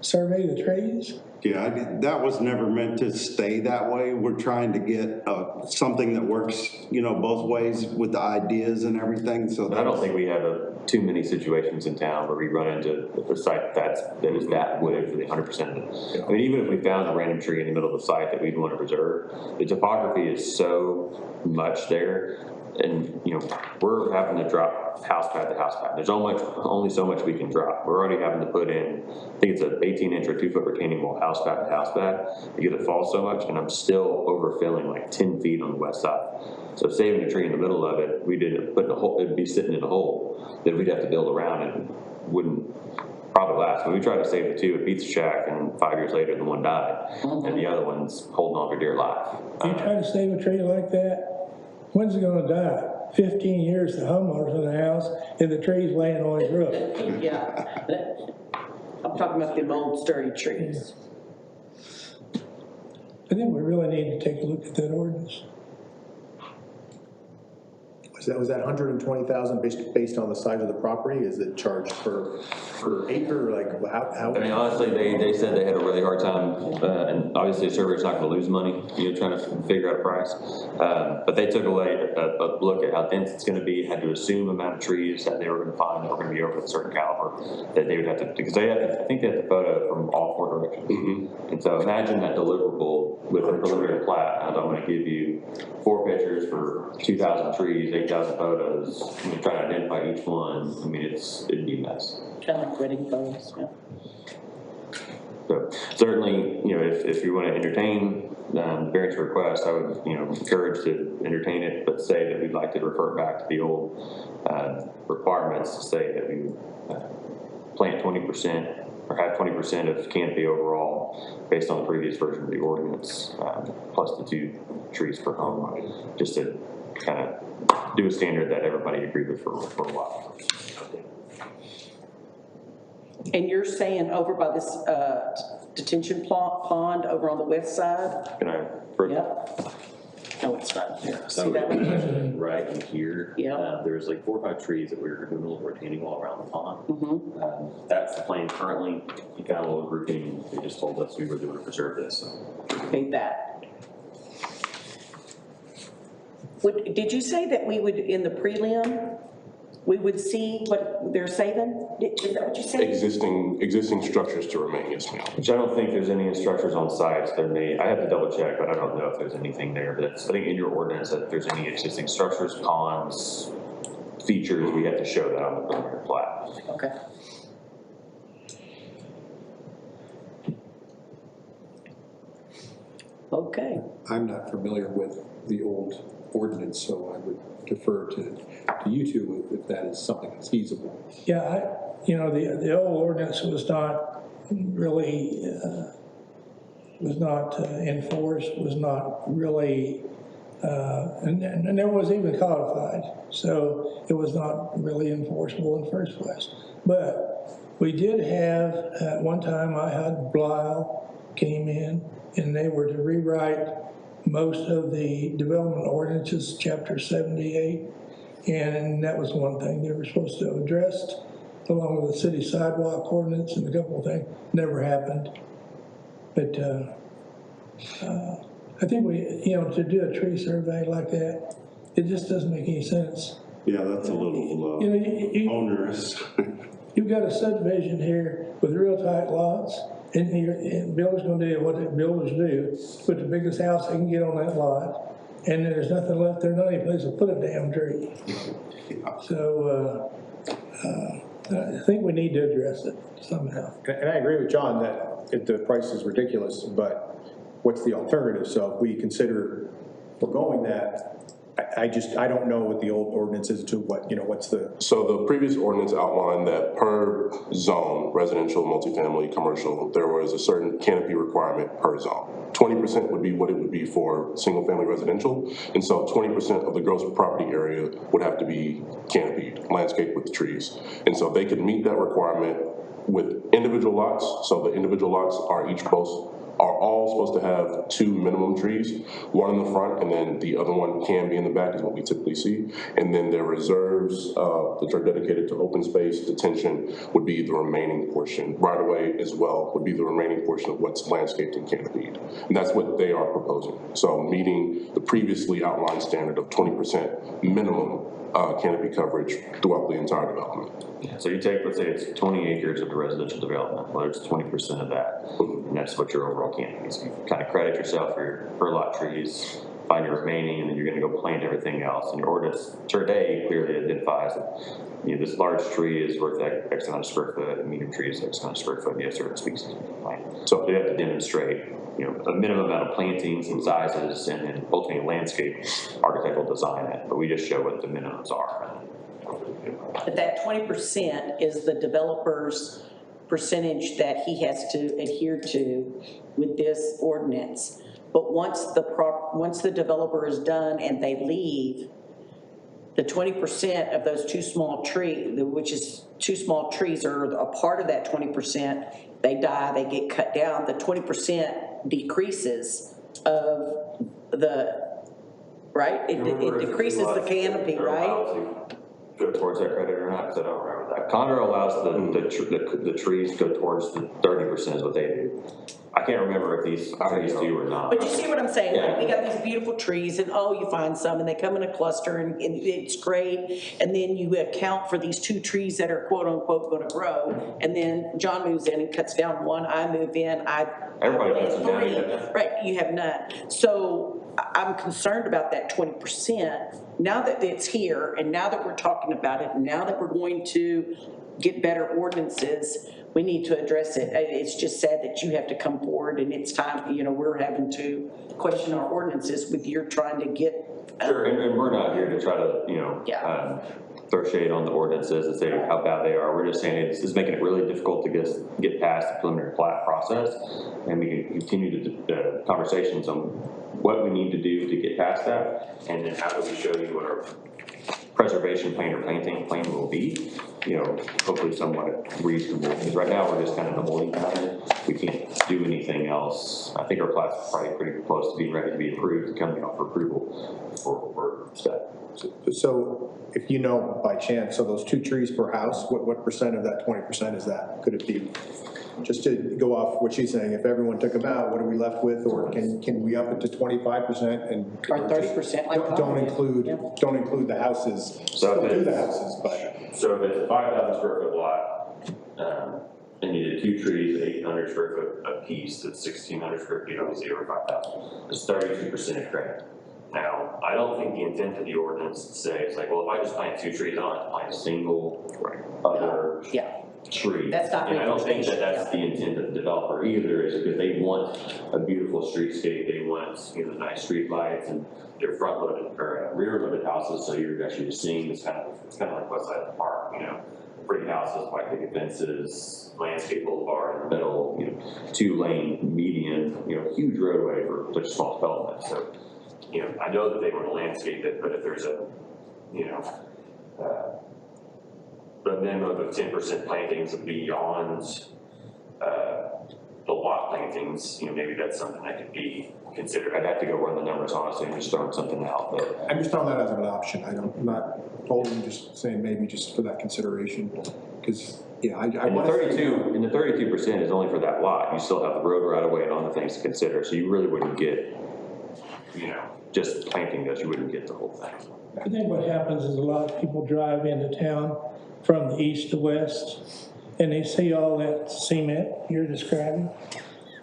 survey the trees. Yeah, that was never meant to stay that way. We're trying to get something that works, you know, both ways with the ideas and everything. So I don't think we have too many situations in town where we run into a site that is that wooded for the 100% of it. I mean, even if we found a random tree in the middle of the site that we'd want to preserve, the topography is so much there, and you know, we're having to drop house pad to house pad. There's only so much we can drop. We're already having to put in, I think it's an 18-inch or 2-foot retaining wall house pad to house pad because it falls so much, and I'm still overfilling like 10 feet on the west side. So saving a tree in the middle of it, we didn't put in a hole, it'd be sitting in a hole that we'd have to build around and wouldn't probably last. When we tried to save the two at Pizza Shack, and 5 years later the one died, and the other one's holding on for dear life. You try to save a tree like that, when's it gonna die? 15 years, the homeowner's in the house, and the tree's laying on his roof. Yeah. I'm talking about the old sturdy trees. I think we really need to take a look at that ordinance. Was that 120,000 based on the size of the property? Is it charged per acre? Like how? I mean, honestly, they said they had a really hard time, and obviously a surveyor's not going to lose money, you know, trying to figure out a price. But they took away a look at how dense it's going to be, had to assume amount of trees that they were going to find that were going to be over a certain caliber that they would have to, because they had to, I think they had the photo from all 4 directions. And so imagine that deliverable with a preliminary plat. I'm going to give you 4 pictures for 2,000 trees, 8,000 photos, and try to identify each one. I mean, it'd be a mess. Kind of like wedding photos, yeah. So certainly, you know, if you want to entertain the variance request, I would, you know, encourage to entertain it, but say that we'd like to refer back to the old requirements to say that we plant 20% or have 20% of canopy overall based on the previous version of the ordinance, plus the 2 trees per home, just to kind of do a standard that everybody agreed with for a while. And you're saying over by this detention pond over on the west side? Can I? Yep. No, it's not. Yeah, See that one? right in here. Yeah. There's like 4 or 5 trees that we were doing a little retaining wall around the pond. That's the plan currently. We got a little grouping. They just told us we were doing to preserve this. So. Okay, that. Did you say that we would, in the prelim, we would see what they're saving? Is that what you said? Existing structures to remain, yes, ma'am. Which I don't think there's any structures on sites. There may, I have to double check, but I don't know if there's anything there. But I think in your ordinance that if there's any existing structures, ponds, features, we have to show that on the preliminary plat. Okay. Okay. I'm not familiar with the old ordinance, so I would defer to you two if that is something that's feasible. Yeah, the old ordinance was not really, was not enforced, was not really, and there was even codified, so it was not really enforceable in the first place. But we did have, at one time I had Blisle came in and they were to rewrite most of the development ordinances, chapter 78, and that was one thing they were supposed to have addressed, along with the city sidewalk ordinance and a couple of things. Never happened. But I think we, to do a tree survey like that, it just doesn't make any sense. Yeah, that's a little onerous. You've got a subdivision here with real tight lots, and builders gonna do what the builders do, put the biggest house they can get on that lot, and there's nothing left there, not any place to put a damn tree. So, I think we need to address it somehow. And I agree with John that the price is ridiculous, but what's the alternative? So if we consider foregoing that, I don't know what the old ordinance is to what's the... So the previous ordinance outlined that per zone, residential, multifamily, commercial, there was a certain canopy requirement per zone. 20% would be what it would be for single family residential. And so 20% of the gross property area would have to be canopied, landscaped with trees. And so they could meet that requirement with individual lots. So the individual lots are all supposed to have 2 minimum trees, one in the front and then the other one can be in the back is what we typically see. And then their reserves that are dedicated to open space, detention would be the remaining portion. Right away as well would be the remaining portion of what's landscaped and canopied. And that's what they are proposing. So meeting the previously outlined standard of 20% minimum canopy coverage throughout the entire development. So you take, let's say it's 20 acres of the residential development, well, there's 20% of that, and that's what your overall canopy is. You kind of credit yourself for your per lot trees, find your remaining, and then you're gonna go plant everything else. And your ordinance today clearly identifies that, this large tree is worth X amount of square foot, a medium tree is X amount of square foot, and you have certain species you can plant. So you have to demonstrate, a minimum amount of plantings and sizes, and then ultimately landscape architectural design it, but we just show what the minimums are. But that 20% is the developer's percentage that he has to adhere to with this ordinance. But once the developer is done and they leave, the 20% of those 2 small trees, which is 2 small trees are a part of that 20%, they die, they get cut down, the 20% decreases of the, right? It decreases the canopy, right? Go towards that credit or not, because I don't remember that. Conroe allows the trees to go towards the 30% is what they do. I can't remember if these trees do or not. But you see what I'm saying? Yeah. Like we got these beautiful trees and you find some and they come in a cluster and it's great. And then you account for these 2 trees that are quote unquote gonna grow. And then John moves in and cuts down one, I move in, Everybody cuts them down, 3. you have none. Right, you have none. So I'm concerned about that 20%. Now that it's here and now that we're talking about it, and now that we're going to get better ordinances, we need to address it. It's just sad that you have to come forward and it's time, we're having to question our ordinances with you're trying to get. Sure, and we're not here to try to, Yeah. throw shade on the ordinances and say how bad they are. We're just saying it's making it really difficult to get past the preliminary plat process, and we can continue the conversations on what we need to do to get past that, and then how do we show you what our preservation plan or planting plan will be, you know, hopefully somewhat reasonable, because right now we're just kind of in a holding pattern. We can't do anything else. I think our plat's probably pretty close to being ready to be approved, coming off for approval for step. So if you know by chance, so those 2 trees per house, what percent of that 20% is that? Could it be, just to go off what she's saying, if everyone took them out, what are we left with? Or can we up it to 25% and? Or 30% like don't include the houses, So still do the houses, but. So if it's a 5,000 square foot lot, and you did 2 trees at 800 square foot a piece, that's 1,600 square feet, obviously over 5,000. It's 32% credit. Now, I don't think the intent of the ordinance says like, well, if I just plant 2 trees, I don't have to plant a single other tree. That's not. And I don't think that that's the intent of the developer either, is because they want a beautiful streetscape, they want, you know, nice street lights and their front loaded or rear loaded houses, so you're actually just seeing this kind of like west side of the park, you know, pretty houses, white picket fences, landscape boulevard in the middle, you know, 2-lane median, you know, huge roadway for such a small development. So, you know, I know that they want to landscape it, but if there's a, you know, a minimum of 10% plantings beyond the lot plantings, you know, maybe that's something that could be considered. I'd have to go run the numbers honestly and just throwing something out, but I'm just throwing that as an option. I'm not holding, just saying maybe just for that consideration, because yeah, I want to. And the 32% is only for that lot. You still have the road right away and other things to consider, so you really wouldn't get, you know, just planting those. You wouldn't get the whole thing. I think what happens is a lot of people drive into town from the east to west, and they see all that cement you're describing,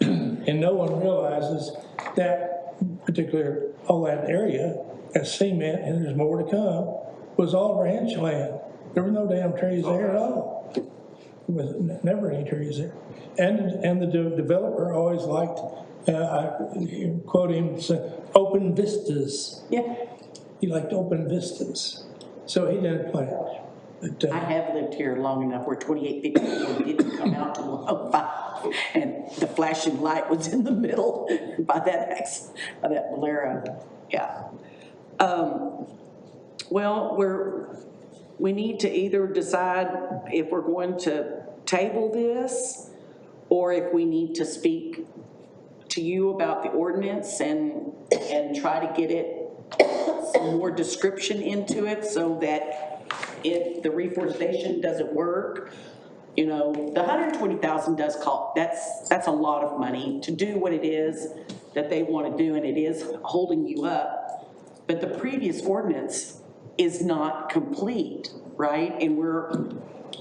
and no one realizes that particular, all that area as cement, and there's more to come, was all ranch land. There were no damn trees there at all. There was never any trees there. And the developer always liked, I quote him, open vistas. Yeah. He liked open vistas. So he didn't plant. But, I have lived here long enough where 2854 didn't come out to 105, and the flashing light was in the middle by that Valera. Yeah. Well, we need to either decide if we're going to table this, or if we need to speak to you about the ordinance and try to get it some more description into it, so that if the reforestation doesn't work, you know, the $120,000 does cost, that's a lot of money to do what it is that they want to do, and it is holding you up. But the previous ordinance is not complete, right? And we're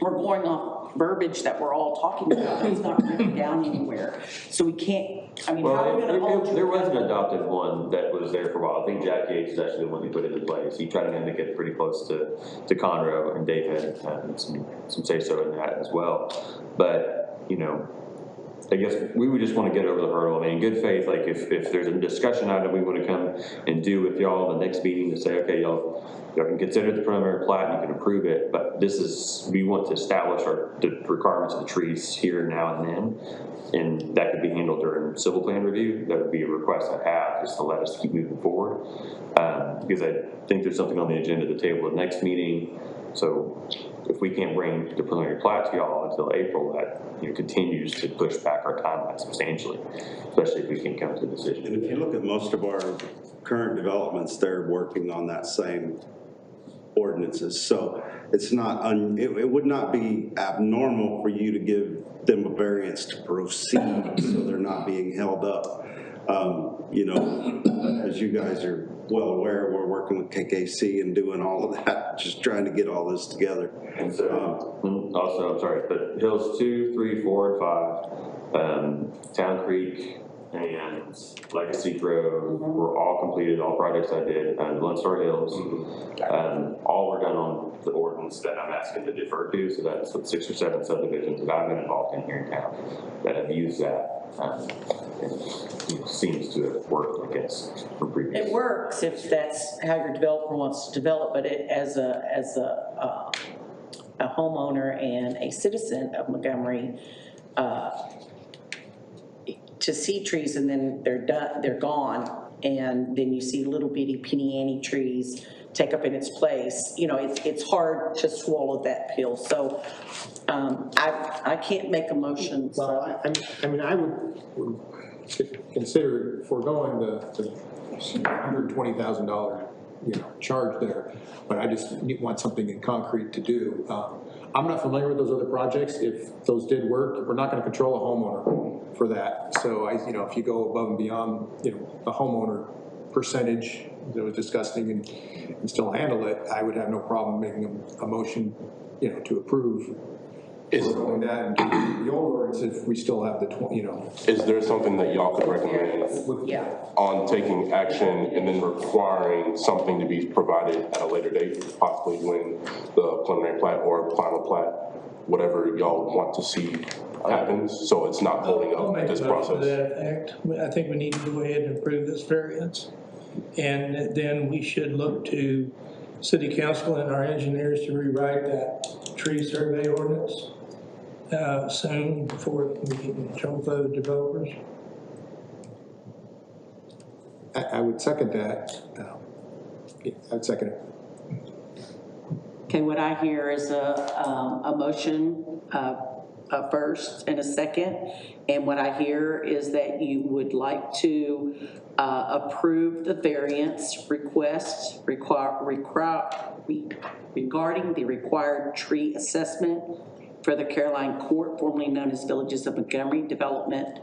going off verbiage that we're all talking about, but it's not written down anywhere. So we can't, I mean, how are we going to hold you? There was an adopted one that was there for a while. I think Jack Yates is actually the one who put it in place. He tried to mimic it pretty close to Conroe, and Dave had some say-so in that as well. But, you know, I guess we would just want to get over the hurdle. I mean, in good faith, like if there's a discussion item we want to come and do with y'all in the next meeting to say, okay, y'all can consider the preliminary plat and you can approve it, but we want to establish the requirements of the trees here, now, and then. And that could be handled during civil plan review. That would be a request I have, just to let us keep moving forward. Because I think there's something on the agenda at the table at the next meeting. So if we can't bring the preliminary plat to y'all until April, that, you know, continues to push back our timeline substantially, especially if we can't come to a decision. And if you look at most of our current developments, they're working on that same ordinances. So it's not, it would not be abnormal for you to give them a variance to proceed, so they're not being held up. You know, as you guys are well aware, we're working with KKC and doing all of that, just trying to get all this together. And so, also, I'm sorry, but Hills 2, 3, 4, and 5, Town Creek, and Legacy Road were all completed, all projects I did, and Lone Star Hills. All were done on the ordinance that I'm asking to defer to, so that's what 6 or 7 subdivisions that I've been involved in here in town that have used that. It seems to have worked, I guess, from previous. It works if that's how your developer wants to develop, but it, as a homeowner and a citizen of Montgomery, to see trees and then they're gone, and then you see little bitty penny ante trees take up in its place, you know, it's hard to swallow that pill. So I can't make a motion. So. Well, I mean, I would consider foregoing the $120,000, you know, charge there, but I just want something in concrete to do. I'm not familiar with those other projects. If those did work, we're not going to control a homeowner for that. So you know, if you go above and beyond, you know, the homeowner percentage that was disgusting and still handle it, I would have no problem making a motion, you know, to approve. Is going that and do the old ordinance if we still have the 20, you know. Is there something that y'all could recommend on taking action and then requiring something to be provided at a later date, possibly when the preliminary plat or final plat, whatever y'all want to see happens, so it's not holding up this process? To that effect, I think we need to go ahead and approve this variance, and then we should look to City Council and our engineers to rewrite that tree survey ordinance soon before we can show for the developers. I would second that. Yeah, I'd second it. Okay, what I hear is a motion, a first and a second, and what I hear is that you would like to approve the variance request regarding the required tree assessment for the Caroline Court, formerly known as Villages of Montgomery Development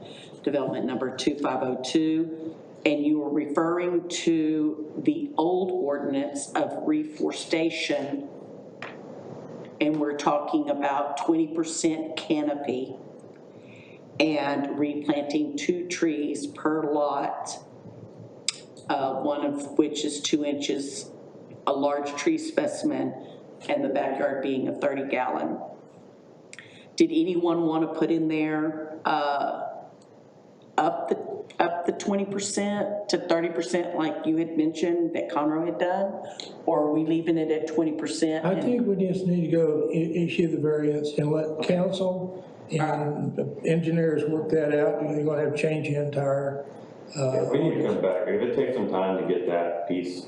number 2502, and you are referring to the old ordinance of reforestation, and we're talking about 20% canopy and replanting 2 trees per lot, one of which is 2 inches, a large tree specimen, and the backyard being a 30-gallon. Did anyone want to put in there up the 20% to 30% like you had mentioned that Conroe had done, or are we leaving it at 20%? I think we just need to go issue the variance and let council and the engineers work that out. You're going to have to change the entire. We need to come back. If it takes some time to get that piece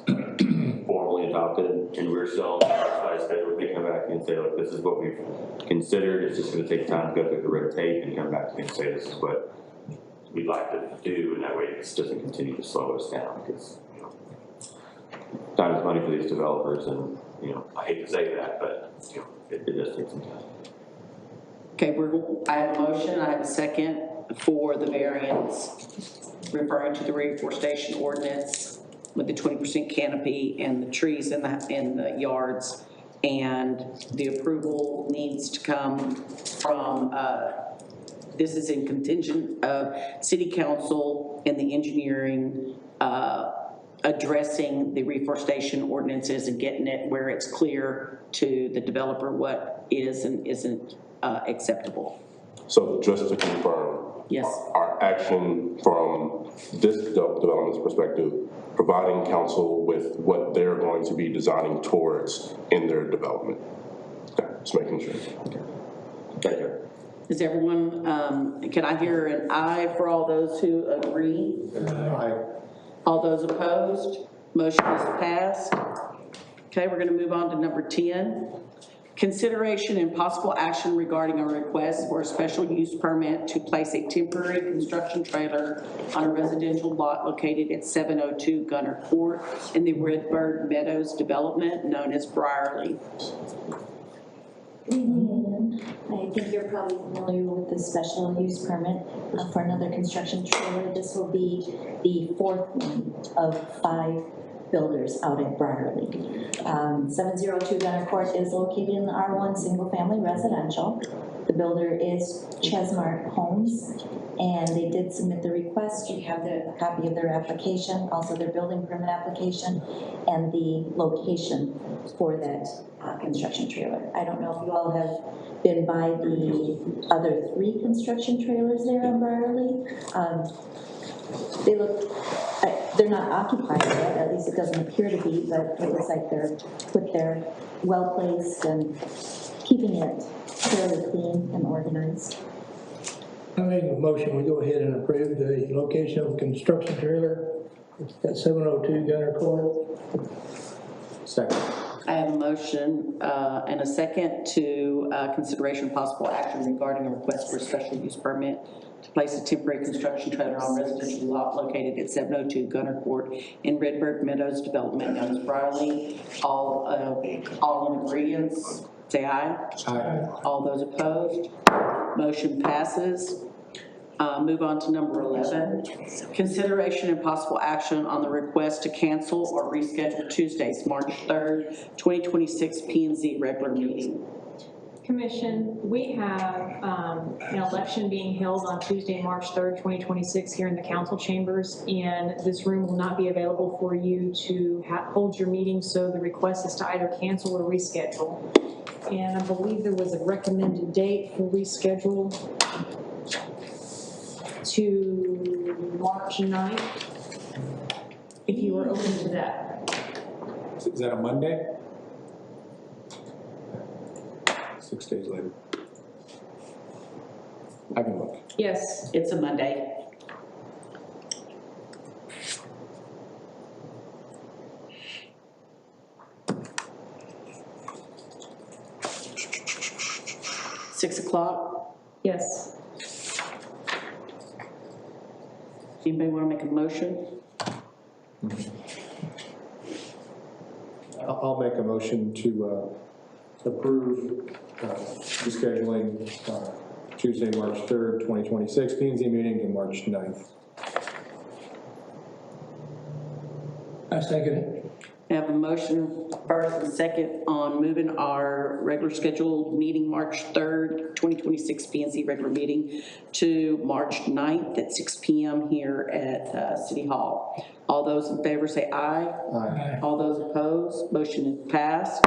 formally adopted, and we're still on the exercise schedule, we come back and say, look, this is what we've considered. It's just going to take time to go through the red tape and come back and say this is what we'd like to do, and that way this doesn't continue to slow us down, because you know, time is money for these developers, and you know, I hate to say that, but you know, it does take some time. Okay, I have a motion, I have a second for the variance referring to the reforestation ordinance with the 20% canopy and the trees in the yards, and the approval needs to come from, this is in contingent of City Council and the engineering addressing the reforestation ordinances and getting it where it's clear to the developer what is and isn't acceptable. So just to confirm, yes, our action from this development's perspective, providing council with what they're going to be designing towards in their development. Okay, just making sure. Okay. Thank you. Is everyone, can I hear an aye for all those who agree? Aye. All those opposed? Motion is passed. Okay, we're going to move on to number 10. Consideration and possible action regarding a request for a special use permit to place a temporary construction trailer on a residential lot located at 702 Gunner Court in the Redbird Meadows Development known as Briarley. I think you're probably familiar with the special use permit for another construction trailer. This will be the 4th one of 5 builders out at Briarley. 702 Gunner Court is located in the R1 single family residential. The builder is Chesmart Homes, and they did submit the request request, you have a copy of their application, also their building permit application, and the location for that construction trailer. I don't know if you all have been by the other 3 construction trailers there on Briarley. They look, they're not occupied yet, at least it doesn't appear to be, but it looks like they're put there well-placed and keeping it fairly clean and organized. I make a motion, we go ahead and approve the location of the construction trailer at 702 Gunner Court. Second. I have a motion and a second to consideration of possible action regarding a request for a special use permit to place a temporary construction trailer on residential lot located at 702 Gunner Court in Redbird Meadows Development, known as Briarley. All in agreement, say aye. Aye. All those opposed, motion passes. Move on to number 11, consideration and possible action on the request to cancel or reschedule Tuesday's March 3rd, 2026 P&Z regular meeting. Commission, we have an election being held on Tuesday, March 3rd, 2026 here in the council chambers, and this room will not be available for you to hold your meeting, so the request is to either cancel or reschedule. And I believe there was a recommended date for reschedule to March 9th, if you were open to that. Is that a Monday? 6 days later. I can look. Yes. It's a Monday. $6:00. Yes. Anybody want to make a motion? I'll make a motion to approve rescheduling Tuesday, March 3rd, 2026 P&Z meeting to March 9th. I second it. I have a motion first and second on moving our regular scheduled meeting March 3rd, 2026 P&Z regular meeting to March 9th at 6 p.m. here at City Hall. All those in favor say aye. Aye. All those opposed, motion is passed.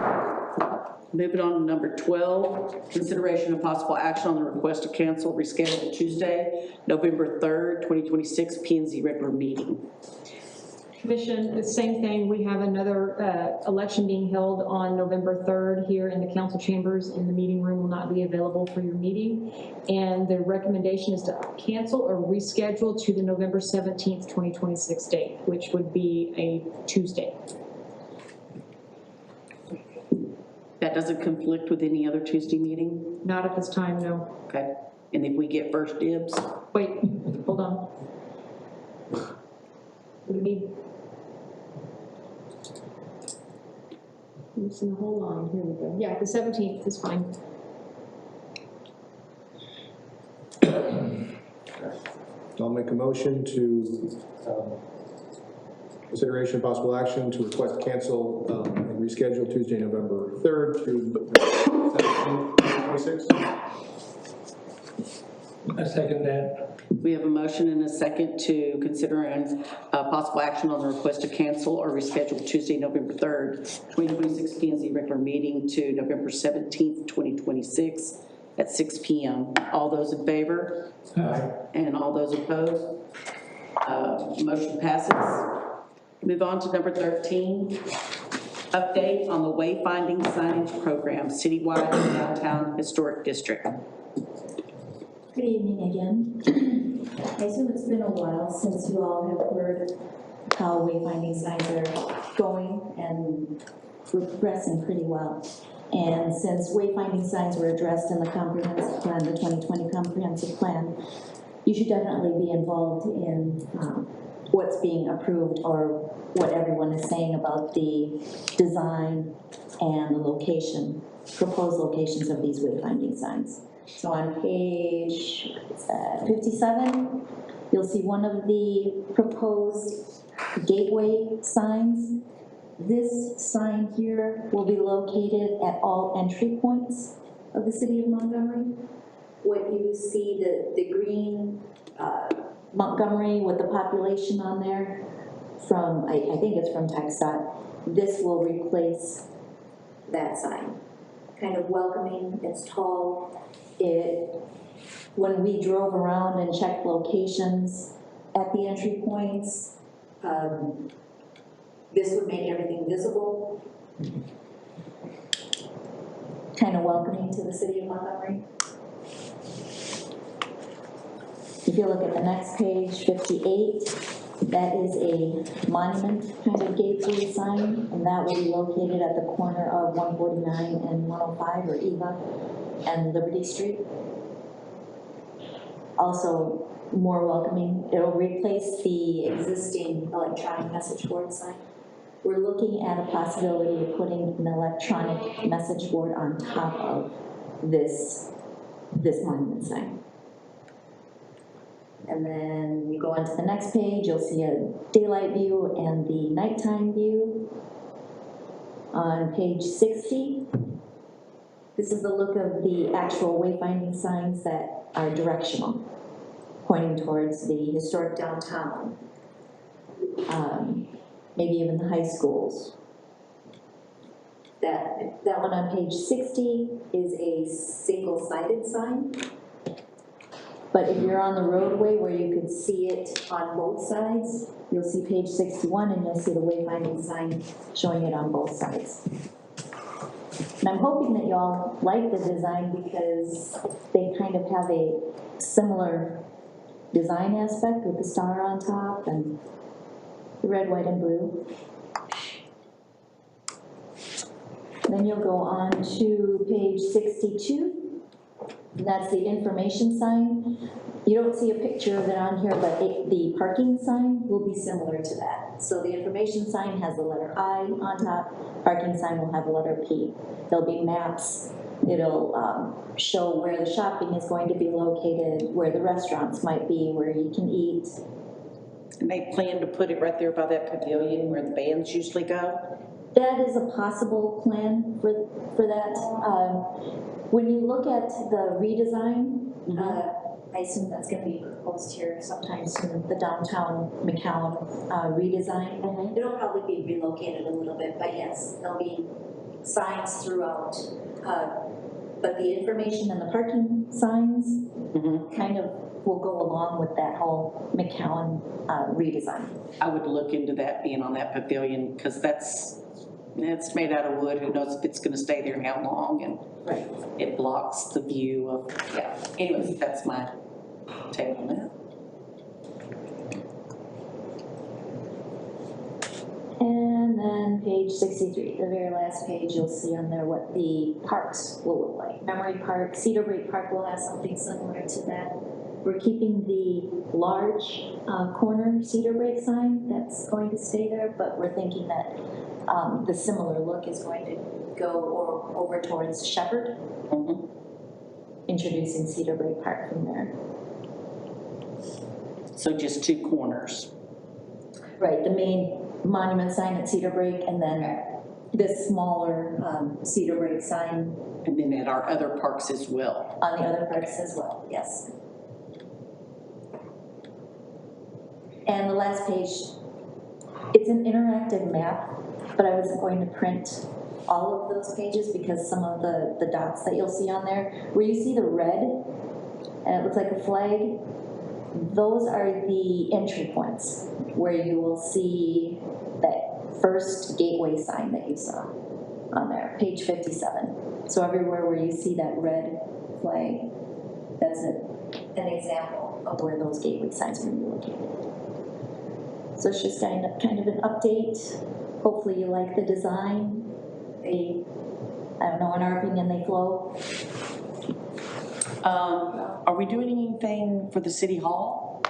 Moving on to number 12, consideration of possible action on the request to cancel reschedule Tuesday, November 3rd, 2026 P&Z regular meeting. Commission, the same thing. We have another election being held on November 3rd here in the council chambers, and the meeting room will not be available for your meeting. And the recommendation is to cancel or reschedule to the November 17th, 2026 date, which would be a Tuesday. That doesn't conflict with any other Tuesday meeting? Not at this time, no. Okay. And if we get first dibs? Wait, hold on. We need. Missing the whole line. Here we go. Yeah, the 17th is fine. I'll make a motion to consideration of possible action to request cancel and reschedule Tuesday, November 3rd to 2026. I second that. We have a motion and a second to consider possible action on the request to cancel or reschedule Tuesday, November 3rd, 2026 P&Z regular meeting to November 17th, 2026 at 6 p.m. All those in favor? Aye. And all those opposed? Motion passes. Move on to number 13, update on the Wayfinding signage program, Citywide Downtown Historic District. Good evening again. I assume it's been a while since you all have heard how wayfinding signs are going, and we're progressing pretty well. And since wayfinding signs were addressed in the comprehensive plan, the 2020 comprehensive plan, you should definitely be involved in what's being approved or what everyone is saying about the design and the location, proposed locations of these wayfinding signs. So on page 57, you'll see one of the proposed gateway signs. This sign here will be located at all entry points of the city of Montgomery. What you see, the green Montgomery with the population on there from, I think it's from TxDOT, this will replace that sign. Kind of welcoming, it's tall. When we drove around and checked locations at the entry points, this would make everything visible. Kind of welcoming to the city of Montgomery. If you look at the next page, 58, that is a monument kind of gateway sign, and that will be located at the corner of 149 and 105, or Eva and Liberty Street. Also more welcoming. It'll replace the existing electronic message board sign. We're looking at a possibility of putting an electronic message board on top of this monument sign. And then you go on to the next page, you'll see a daylight view and the nighttime view. On page 60, this is the look of the actual wayfinding signs that are directional, pointing towards the historic downtown, maybe even the high schools. That one on page 60 is a single-sided sign. But if you're on the roadway where you could see it on both sides, you'll see page 61 and you'll see the wayfinding sign showing it on both sides. And I'm hoping that y'all like the design because they kind of have a similar design aspect with the star on top and the red, white, and blue. Then you'll go on to page 62. That's the information sign. You don't see a picture of it on here, but the parking sign will be similar to that. So the information sign has the letter I on top, parking sign will have the letter P. There'll be maps. It'll show where the shopping is going to be located, where the restaurants might be, where you can eat. And they plan to put it right there by that pavilion where the bands usually go? That is a possible plan for that. When you look at the redesign, I assume that's going to be proposed here sometime soon, the downtown McAllen redesign. It'll probably be relocated a little bit, but yes, there'll be signs throughout. But the information and the parking signs kind of will go along with that whole McAllen redesign. I would look into that being on that pavilion because it's made out of wood. Who knows if it's going to stay there and how long, and it blocks the view of, anyways, that's my take on that. And then page 63, the very last page, you'll see on there what the parks will look like. Memory Park, Cedar Break Park will have something similar to that. We're keeping the large corner Cedar Break sign that's going to stay there, but we're thinking that the similar look is going to go over towards Shepherd, introducing Cedar Break Park from there. So just two corners. Right, the main monument sign at Cedar Break, and then this smaller Cedar Break sign. And then at our other parks as well. On the other parks as well, yes. And the last page, it's an interactive map, but I wasn't going to print all of those pages because some of the dots that you'll see on there, where you see the red, and it looks like a flag, those are the entry points where you will see that first gateway sign that you saw on there, page 57. So everywhere where you see that red flag, that's an example of where those gateway signs are going to be located. So it's just kind of an update. Hopefully you like the design. I don't know, in our opinion, they flow. Are we doing anything for the city hall?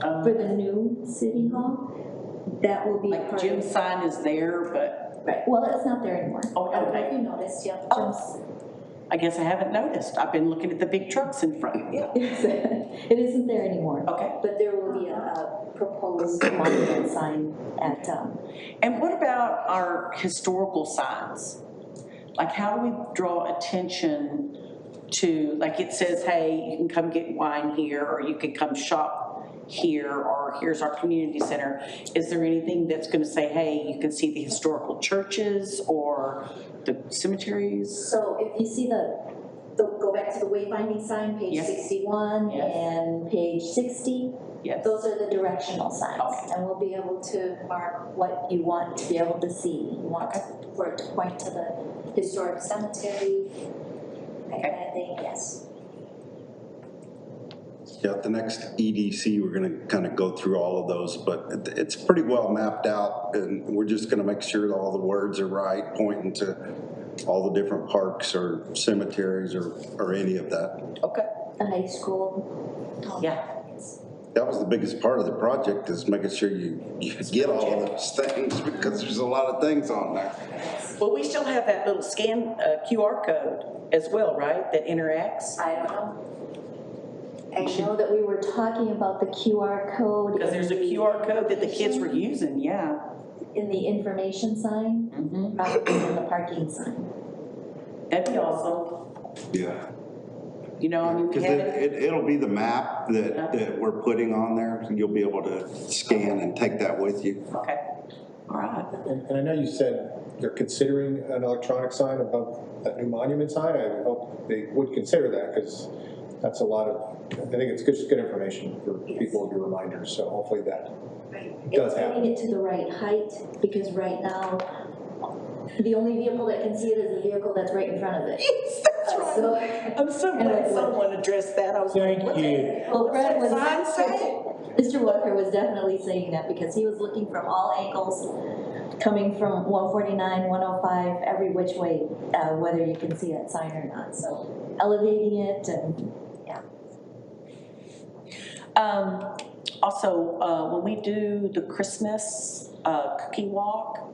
For the new city hall, that will be like Jim's sign is there, but right. Well, it's not there anymore. Oh, I don't know okay. if you noticed. Yeah, I guess I haven't noticed. I've been looking at the big trucks in front. It isn't there anymore. Okay. But there will be a proposed monument sign at. And what about our historical signs? Like, how do we draw attention to, like, it says, hey, you can come get wine here, or you can come shop here, or here's our community center, is there anything that's gonna say, hey, you can see the historical churches or the cemeteries? So if you see go back to the wayfinding sign, page Yes. 61 Yes. and page 60, Yes. those are the directional signs. Okay. And we'll be able to mark what you want to be able to see. You want for it to point to the historic cemetery, that kind of thing, yes. Yeah, at the next EDC, we're gonna kind of go through all of those, but it's pretty well mapped out, and we're just gonna make sure that all the words are right, pointing to all the different parks or cemeteries or any of that. Okay. The high school. Yeah. That was the biggest part of the project, is making sure you get all of those things, because there's a lot of things on there. Well, we still have that little scan QR code as well, right, that interacts? I don't know. I know that we were talking about the QR code. Because there's a QR code that the kids were using, yeah. In the information sign, not in the parking sign. That'd be awesome. Yeah. You know, I mean, we Because had it. it'll be the map that we're putting on there, and you'll be able to scan and take that with you. Okay, all right. And I know you said they're considering an electronic sign above that new monument sign. I hope they would consider that, because that's a lot of, I think it's just good information for people to be reminders, so hopefully that does It's happen. getting it to the right height, because right now, the only vehicle that can see it is the vehicle that's right in front of it. Yes, that's right. So, I'm so glad someone addressed that. I was like, Thank what's you. that? well, Brad was, Sign say? Mr. Walker was definitely saying that, because he was looking from all angles, coming from 149, 105, every which way, whether you can see that sign or not. So elevating it and, yeah. Also, when we do the Christmas cookie walk,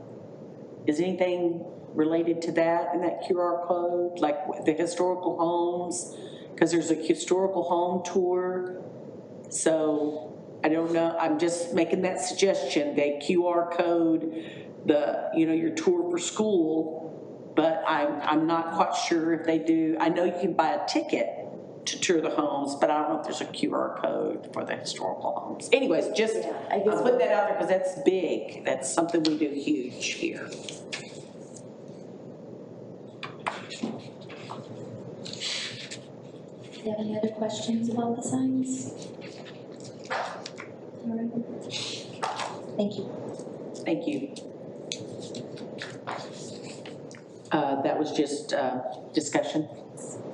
is anything related to that in that QR code, like the historical homes? Because there's a historical home tour. So I don't know, I'm just making that suggestion, they QR code your tour for school, but I'm not quite sure if they do. I know you can buy a ticket to tour the homes, but I don't know if there's a QR code for the historical homes. Anyways, just, I guess I'll put that out there because that's big. That's something we do huge here. Do you have any other questions about the signs? All right. Thank you. Thank you. That was just discussion.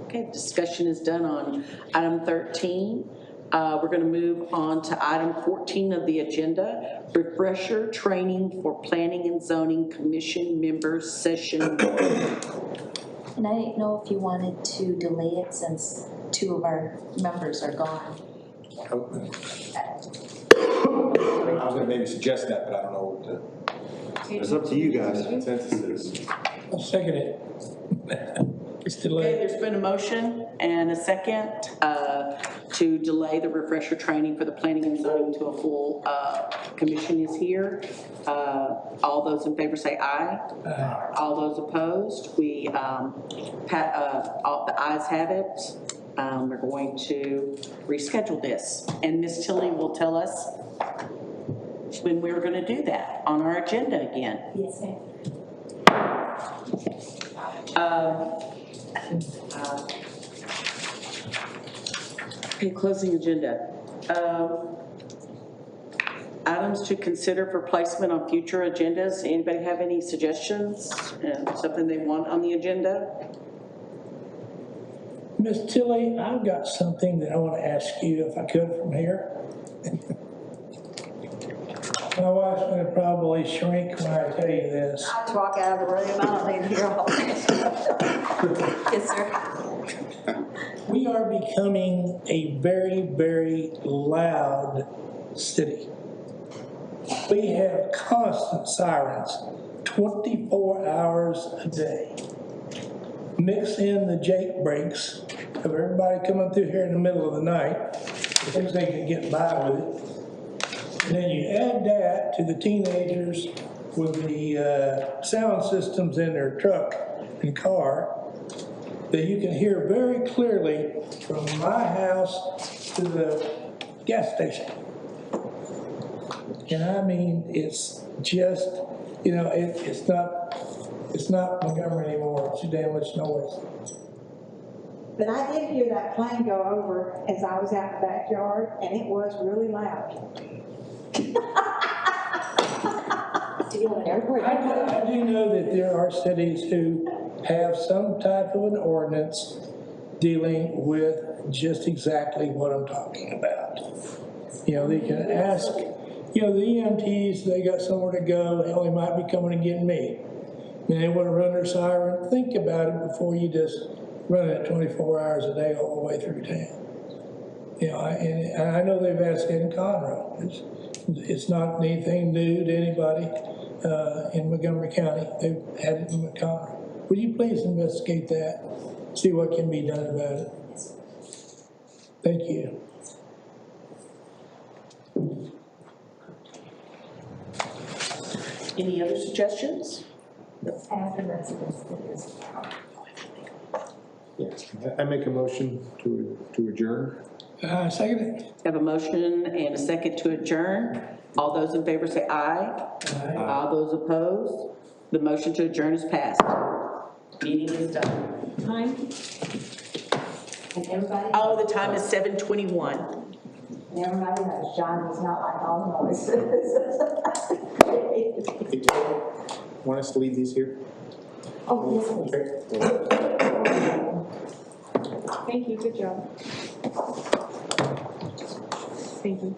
Okay, discussion is done on item 13. We're going to move on to item 14 of the agenda, refresher training for Planning and Zoning Commission members session. And I didn't know if you wanted to delay it since 2 of our members are gone. I was gonna maybe suggest that, but I don't know what It's up to you guys. the consensus is. I'll second it. It's Okay, delayed. there's been a motion and a second to delay the refresher training for the planning and zoning to a full commission is here. All those in favor say aye. All those opposed, all the ayes have it. We're going to reschedule this, and Ms. Tilly will tell us when we're going to do that on our agenda again. Yes, ma'am. Okay, closing agenda. Items to consider for placement on future agendas. Anybody have any suggestions? Something they want on the agenda? Miss Tilly, I've got something that I want to ask you, if I could, from here. My wife's going to probably shrink when I tell you this. I'll just walk out of the room. I don't need to hear all this. Yes, sir. We are becoming a very, very loud city. We have constant sirens, 24 hours a day. Mix in the Jake breaks of everybody coming through here in the middle of the night, thinks they can get by with it. And then you add that to the teenagers with the sound systems in their truck and car, that you can hear very clearly from my house to the gas station. And I mean, it's just, you know, it's not Montgomery anymore, it's too damn much noise. But I did hear that plane go over as I was out in the backyard, and it was really loud. Do you have an airport? I do know that there are cities who have some type of an ordinance dealing with just exactly what I'm talking about. You know, they can ask, you know, the EMTs, they got somewhere to go, hell, they might be coming and getting me. And they want to run their siren, think about it before you just run it 24 hours a day all the way through town. You know, and I know they've asked it in Conroe. It's not anything new to anybody in Montgomery County. They've had it in Conroe. Would you please investigate that, see what can be done about it? Thank you. Any other suggestions? After residents. Yes, I make a motion to adjourn. Second it. Have a motion and a second to adjourn. All those in favor say aye. Aye. All those opposed? The motion to adjourn is passed. Meeting is done. Time? And everybody, Oh, the time is 7:21. and everybody knows John is not like all the noises. Hey, Ted, want us to leave these here? Oh, yes, please. Thank you, good job. Thank you.